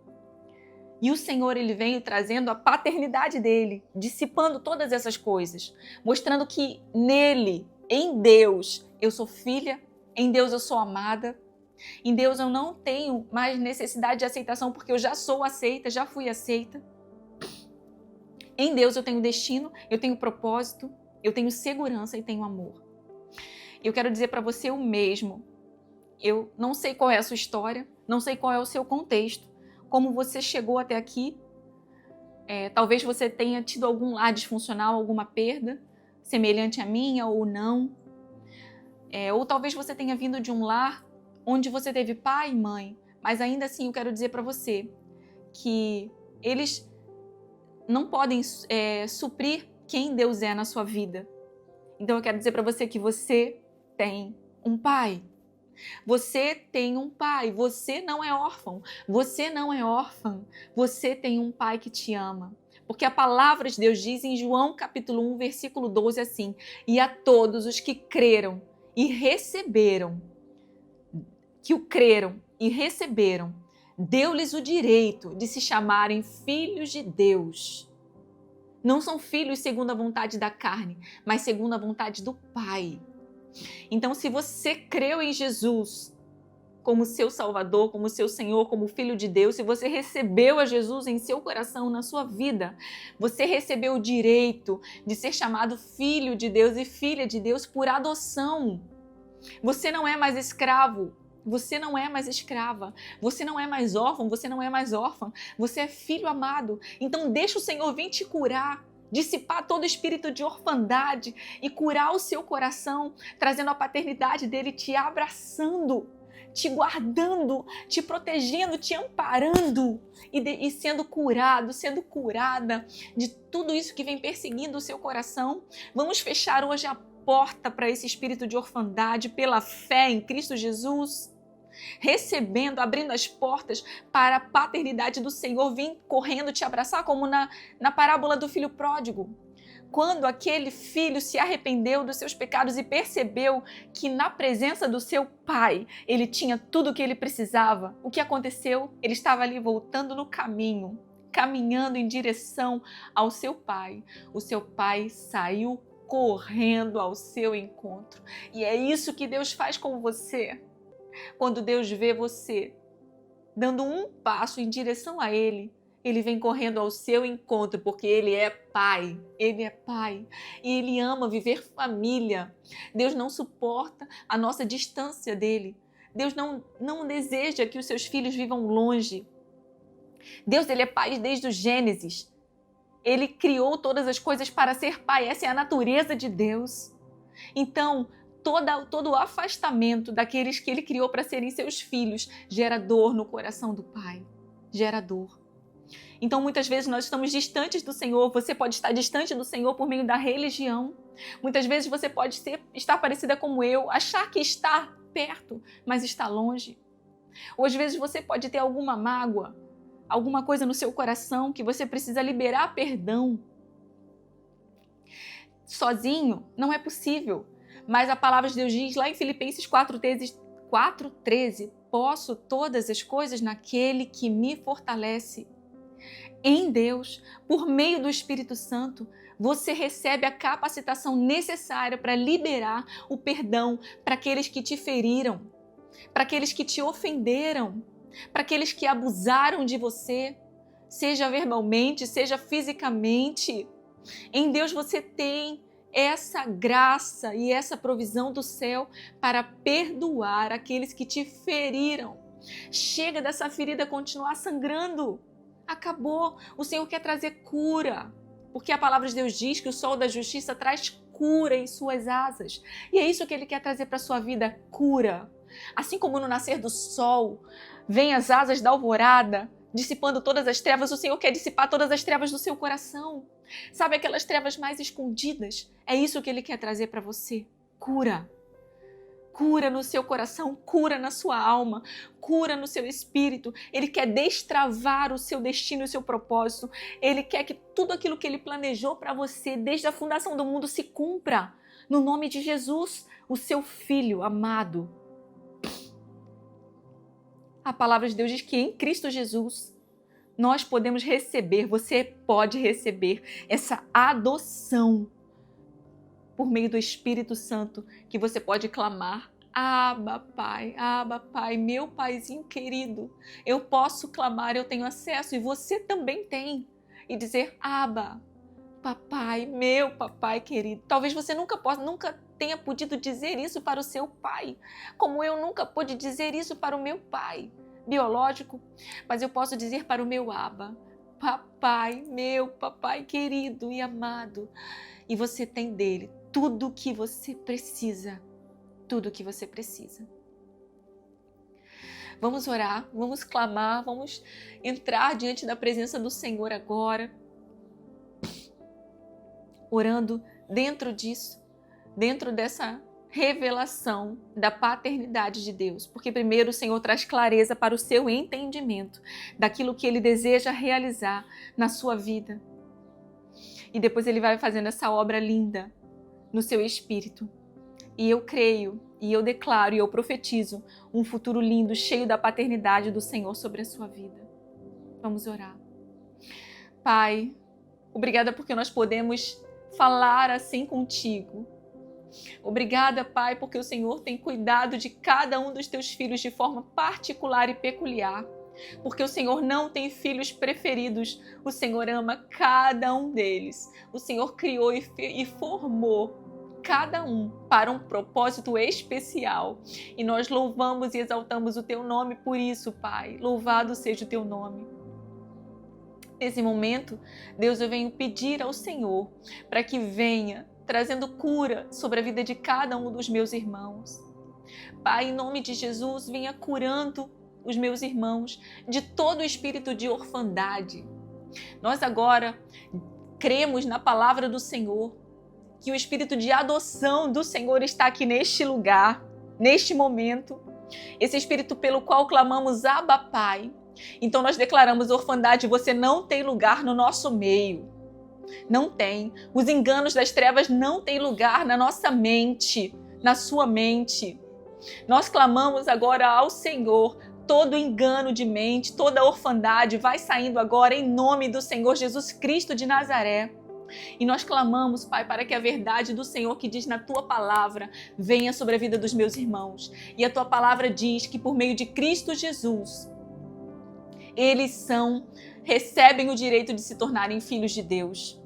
E o Senhor, ele veio trazendo a paternidade dele, dissipando todas essas coisas, mostrando que nele, em Deus, eu sou filha, em Deus eu sou amada, em Deus eu não tenho mais necessidade de aceitação, porque eu já sou aceita, já fui aceita. Em Deus eu tenho destino, eu tenho propósito, eu tenho segurança e tenho amor. Eu quero dizer para você o mesmo. Eu não sei qual é a sua história, não sei qual é o seu contexto, como você chegou até aqui. Talvez você tenha tido algum lar disfuncional, alguma perda, semelhante à minha ou não. Ou talvez você tenha vindo de um lar onde você teve pai e mãe, mas ainda assim eu quero dizer para você que eles não podem suprir quem Deus é na sua vida. Então eu quero dizer para você que você tem um pai. Você tem um pai, você não é órfão, você não é órfã, você tem um pai que te ama. Porque a palavra de Deus diz em João capítulo 1, versículo 12 assim: e a todos os que creram e receberam, deu-lhes o direito de se chamarem filhos de Deus. Não são filhos segundo a vontade da carne, mas segundo a vontade do Pai. Então, se você creu em Jesus como seu Salvador, como seu Senhor, como Filho de Deus, se você recebeu a Jesus em seu coração, na sua vida, você recebeu o direito de ser chamado filho de Deus e filha de Deus por adoção. Você não é mais escravo, você não é mais escrava, você não é mais órfão, você não é mais órfã, você é filho amado. Então deixa o Senhor vir te curar, dissipar todo espírito de orfandade e curar o seu coração, trazendo a paternidade dele, te abraçando, te guardando, te protegendo, te amparando e sendo curado, sendo curada de tudo isso que vem perseguindo o seu coração. Vamos fechar hoje a porta para esse espírito de orfandade pela fé em Cristo Jesus, recebendo, abrindo as portas para a paternidade do Senhor vir correndo te abraçar, como na parábola do filho pródigo. Quando aquele filho se arrependeu dos seus pecados e percebeu que na presença do seu pai ele tinha tudo o que ele precisava, o que aconteceu? Ele estava ali voltando no caminho, caminhando em direção ao seu pai. O seu pai saiu correndo ao seu encontro. E é isso que Deus faz com você. Quando Deus vê você dando um passo em direção a Ele, Ele vem correndo ao seu encontro, porque Ele é Pai. Ele é Pai e Ele ama viver família. Deus não suporta a nossa distância dEle. Deus não deseja que os seus filhos vivam longe. Deus, Ele é Pai desde o Gênesis. Ele criou todas as coisas para ser pai. Essa é a natureza de Deus. Então, todo o afastamento daqueles que ele criou para serem seus filhos gera dor no coração do pai. Gera dor. Então, muitas vezes nós estamos distantes do Senhor. Você pode estar distante do Senhor por meio da religião. Muitas vezes você pode estar parecida como eu, achar que está perto, mas está longe. Ou às vezes você pode ter alguma mágoa, alguma coisa no seu coração que você precisa liberar perdão. Sozinho não é possível. Mas a palavra de Deus diz lá em Filipenses 4:13, posso todas as coisas naquele que me fortalece. Em Deus, por meio do Espírito Santo, você recebe a capacitação necessária para liberar o perdão para aqueles que te feriram, para aqueles que te ofenderam, para aqueles que abusaram de você, seja verbalmente, seja fisicamente. Em Deus você tem essa graça e essa provisão do céu para perdoar aqueles que te feriram. Chega dessa ferida continuar sangrando. Acabou. O Senhor quer trazer cura, porque a palavra de Deus diz que o sol da justiça traz cura em suas asas. E é isso que Ele quer trazer para a sua vida, cura. Assim como no nascer do sol, vem as asas da alvorada, dissipando todas as trevas, o Senhor quer dissipar todas as trevas do seu coração. Sabe aquelas trevas mais escondidas? É isso que Ele quer trazer para você, cura. Cura no seu coração, cura na sua alma, cura no seu espírito. Ele quer destravar o seu destino e o seu propósito. Ele quer que tudo aquilo que Ele planejou para você desde a fundação do mundo se cumpra. No nome de Jesus, o seu Filho amado. A palavra de Deus diz que em Cristo Jesus nós podemos receber, você pode receber essa adoção por meio do Espírito Santo, que você pode clamar, Abba, Pai, meu paizinho querido, eu posso clamar, eu tenho acesso e você também tem. E dizer, Abba, papai, meu papai querido. Talvez você nunca tenha podido dizer isso para o seu pai, como eu nunca pude dizer isso para o meu pai biológico, mas eu posso dizer para o meu Abba, papai, meu papai querido e amado. E você tem dele tudo o que você precisa. Tudo o que você precisa. Vamos orar, vamos clamar, vamos entrar diante da presença do Senhor agora. Orando dentro disso, dentro dessa revelação da paternidade de Deus. Porque primeiro o Senhor traz clareza para o seu entendimento daquilo que Ele deseja realizar na sua vida. E depois Ele vai fazendo essa obra linda no seu espírito. E eu creio, e eu declaro, e eu profetizo um futuro lindo, cheio da paternidade do Senhor sobre a sua vida. Vamos orar. Pai, obrigada porque nós podemos falar assim contigo. Obrigada, Pai, porque o Senhor tem cuidado de cada um dos teus filhos de forma particular e peculiar. Porque o Senhor não tem filhos preferidos, o Senhor ama cada um deles. O Senhor criou e formou cada um para um propósito especial. E nós louvamos e exaltamos o teu nome por isso, Pai. Louvado seja o teu nome. Nesse momento, Deus, eu venho pedir ao Senhor para que venha trazendo cura sobre a vida de cada um dos meus irmãos. Pai, em nome de Jesus, venha curando os meus irmãos de todo o espírito de orfandade. Nós agora cremos na palavra do Senhor, que o espírito de adoção do Senhor está aqui neste lugar, neste momento. Esse espírito pelo qual clamamos, Abba, Pai. Então nós declaramos, orfandade, você não tem lugar no nosso meio. Não tem. Os enganos das trevas não têm lugar na nossa mente, na sua mente. Nós clamamos agora ao Senhor, todo engano de mente, toda orfandade vai saindo agora em nome do Senhor Jesus Cristo de Nazaré. E nós clamamos, Pai, para que a verdade do Senhor que diz na Tua palavra venha sobre a vida dos meus irmãos. E a Tua palavra diz que por meio de Cristo Jesus, eles recebem o direito de se tornarem filhos de Deus.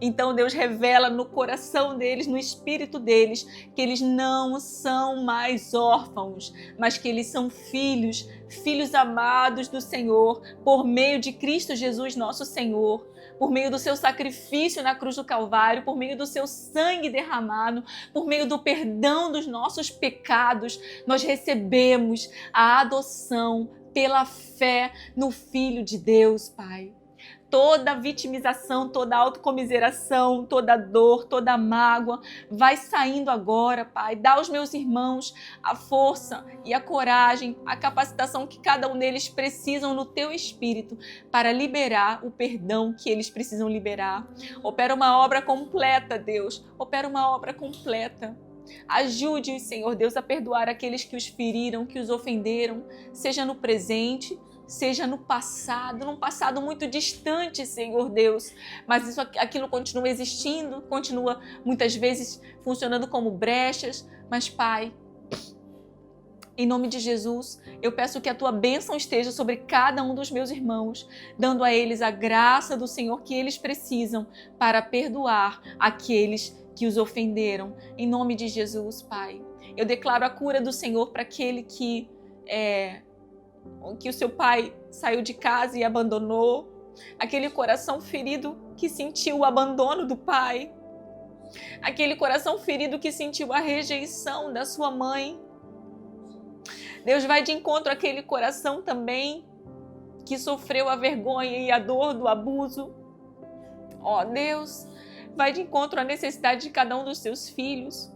Então, Deus, revela no coração deles, no espírito deles, que eles não são mais órfãos, mas que eles são filhos, filhos amados do Senhor, por meio de Cristo Jesus, nosso Senhor, por meio do seu sacrifício na cruz do Calvário, por meio do seu sangue derramado, por meio do perdão dos nossos pecados, nós recebemos a adoção pela fé no Filho de Deus, Pai. Toda vitimização, toda autocomiseração, toda dor, toda mágoa vai saindo agora, Pai. Dá aos meus irmãos a força e a coragem, a capacitação que cada um deles precisam no Teu Espírito para liberar o perdão que eles precisam liberar. Opera uma obra completa, Deus. Opera uma obra completa. Ajude-os, Senhor Deus, a perdoar aqueles que os feriram, que os ofenderam, seja no presente, seja no passado, num passado muito distante, Senhor Deus, mas aquilo continua existindo, continua muitas vezes funcionando como brechas, mas Pai, em nome de Jesus, eu peço que a Tua bênção esteja sobre cada um dos meus irmãos, dando a eles a graça do Senhor que eles precisam para perdoar aqueles que os ofenderam. Em nome de Jesus, Pai, eu declaro a cura do Senhor para aquele que o seu pai saiu de casa e abandonou, aquele coração ferido que sentiu o abandono do pai, aquele coração ferido que sentiu a rejeição da sua mãe. Deus, vai de encontro àquele coração também que sofreu a vergonha e a dor do abuso. Ó Deus, vai de encontro à necessidade de cada um dos seus filhos.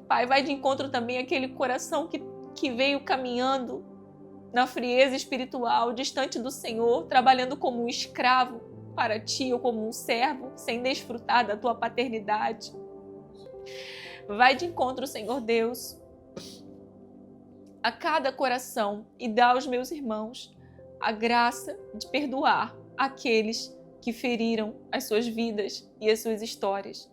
Pai, vai de encontro também àquele coração que veio caminhando na frieza espiritual, distante do Senhor, trabalhando como um escravo para Ti ou como um servo, sem desfrutar da Tua paternidade. Vai de encontro, Senhor Deus, a cada coração e dá aos meus irmãos a graça de perdoar aqueles que feriram as suas vidas e as suas histórias.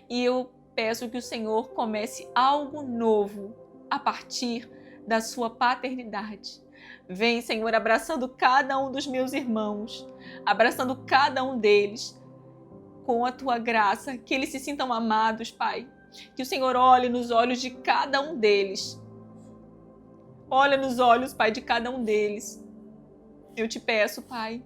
E eu peço que o Senhor comece algo novo a partir da sua paternidade. Vem, Senhor, abraçando cada um dos meus irmãos, abraçando cada um deles com a Tua graça, que eles se sintam amados, Pai. Que o Senhor olhe nos olhos de cada um deles. Olha nos olhos, Pai, de cada um deles. Eu te peço, Pai,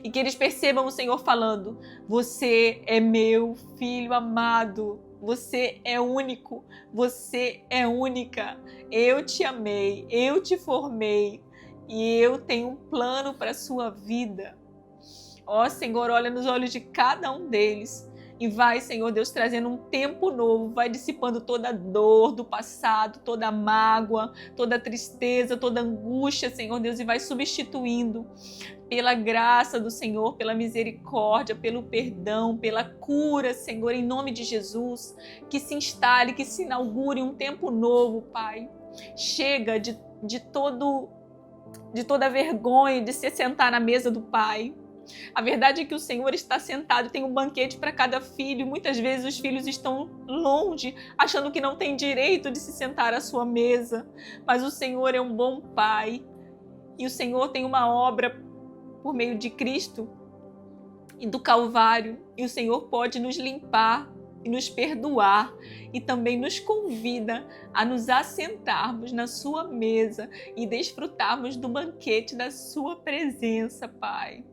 e que eles percebam o Senhor falando: você é meu filho amado. Você é único, você é única. Eu te amei, eu te formei e eu tenho um plano para a sua vida. Ó Senhor, olha nos olhos de cada um deles e vai, Senhor Deus, trazendo um tempo novo, vai dissipando toda a dor do passado, toda a mágoa, toda a tristeza, toda a angústia, Senhor Deus, e vai substituindo pela graça do Senhor, pela misericórdia, pelo perdão, pela cura, Senhor, em nome de Jesus, que se instale, que se inaugure um tempo novo, Pai. Chega de toda a vergonha de se sentar na mesa do Pai. A verdade é que o Senhor está sentado, tem um banquete para cada filho, e muitas vezes os filhos estão longe, achando que não têm direito de se sentar à sua mesa, mas o Senhor é um bom Pai, e o Senhor tem uma obra por meio de Cristo e do Calvário, e o Senhor pode nos limpar e nos perdoar, e também nos convida a nos assentarmos na sua mesa e desfrutarmos do banquete da sua presença, Pai.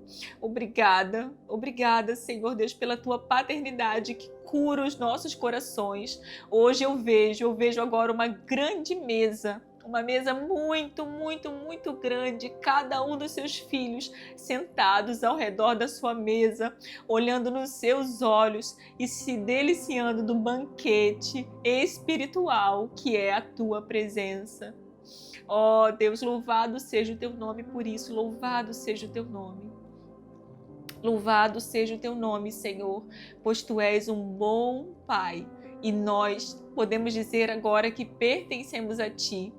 Obrigada, obrigada, Senhor Deus, pela tua paternidade que cura os nossos corações. Hoje eu vejo agora uma grande mesa, uma mesa muito, muito, muito grande, cada um dos seus filhos sentados ao redor da sua mesa, olhando nos seus olhos e se deliciando do banquete espiritual que é a tua presença. Ó Deus, louvado seja o teu nome por isso, louvado seja o teu nome. Louvado seja o teu nome, Senhor, pois tu és um bom Pai e nós podemos dizer agora que pertencemos a ti.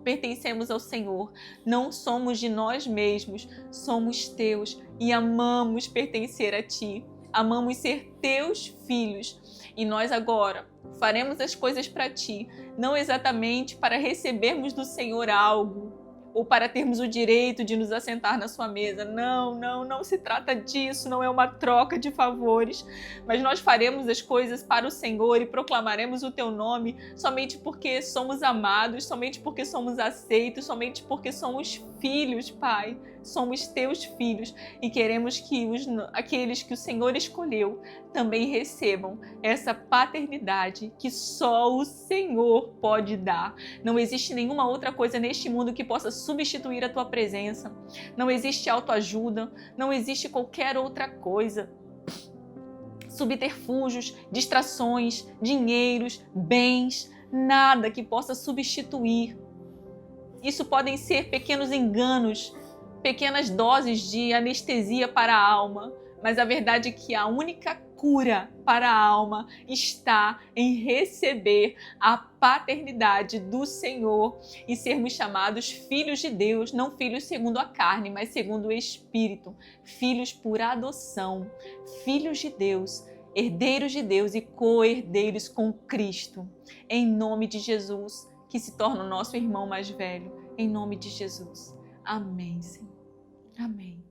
Pertencemos ao Senhor, não somos de nós mesmos, somos teus e amamos pertencer a ti, amamos ser teus filhos e nós agora faremos as coisas para ti, não exatamente para recebermos do Senhor algo, ou para termos o direito de nos assentar na sua mesa. Não, não, não se trata disso, não é uma troca de favores, mas nós faremos as coisas para o Senhor e proclamaremos o teu nome somente porque somos amados, somente porque somos aceitos, somente porque somos filhos, Pai. Somos teus filhos e queremos que aqueles que o Senhor escolheu também recebam essa paternidade que só o Senhor pode dar. Não existe nenhuma outra coisa neste mundo que possa substituir a tua presença. Não existe autoajuda, não existe qualquer outra coisa. Subterfúgios, distrações, dinheiros, bens, nada que possa substituir. Isso podem ser pequenos enganos, pequenas doses de anestesia para a alma, mas a verdade é que a única cura para a alma está em receber a paternidade do Senhor e sermos chamados filhos de Deus, não filhos segundo a carne, mas segundo o Espírito, filhos por adoção, filhos de Deus, herdeiros de Deus e co-herdeiros com Cristo. Em nome de Jesus, que se torna o nosso irmão mais velho, em nome de Jesus. Amém, Senhor. Amém.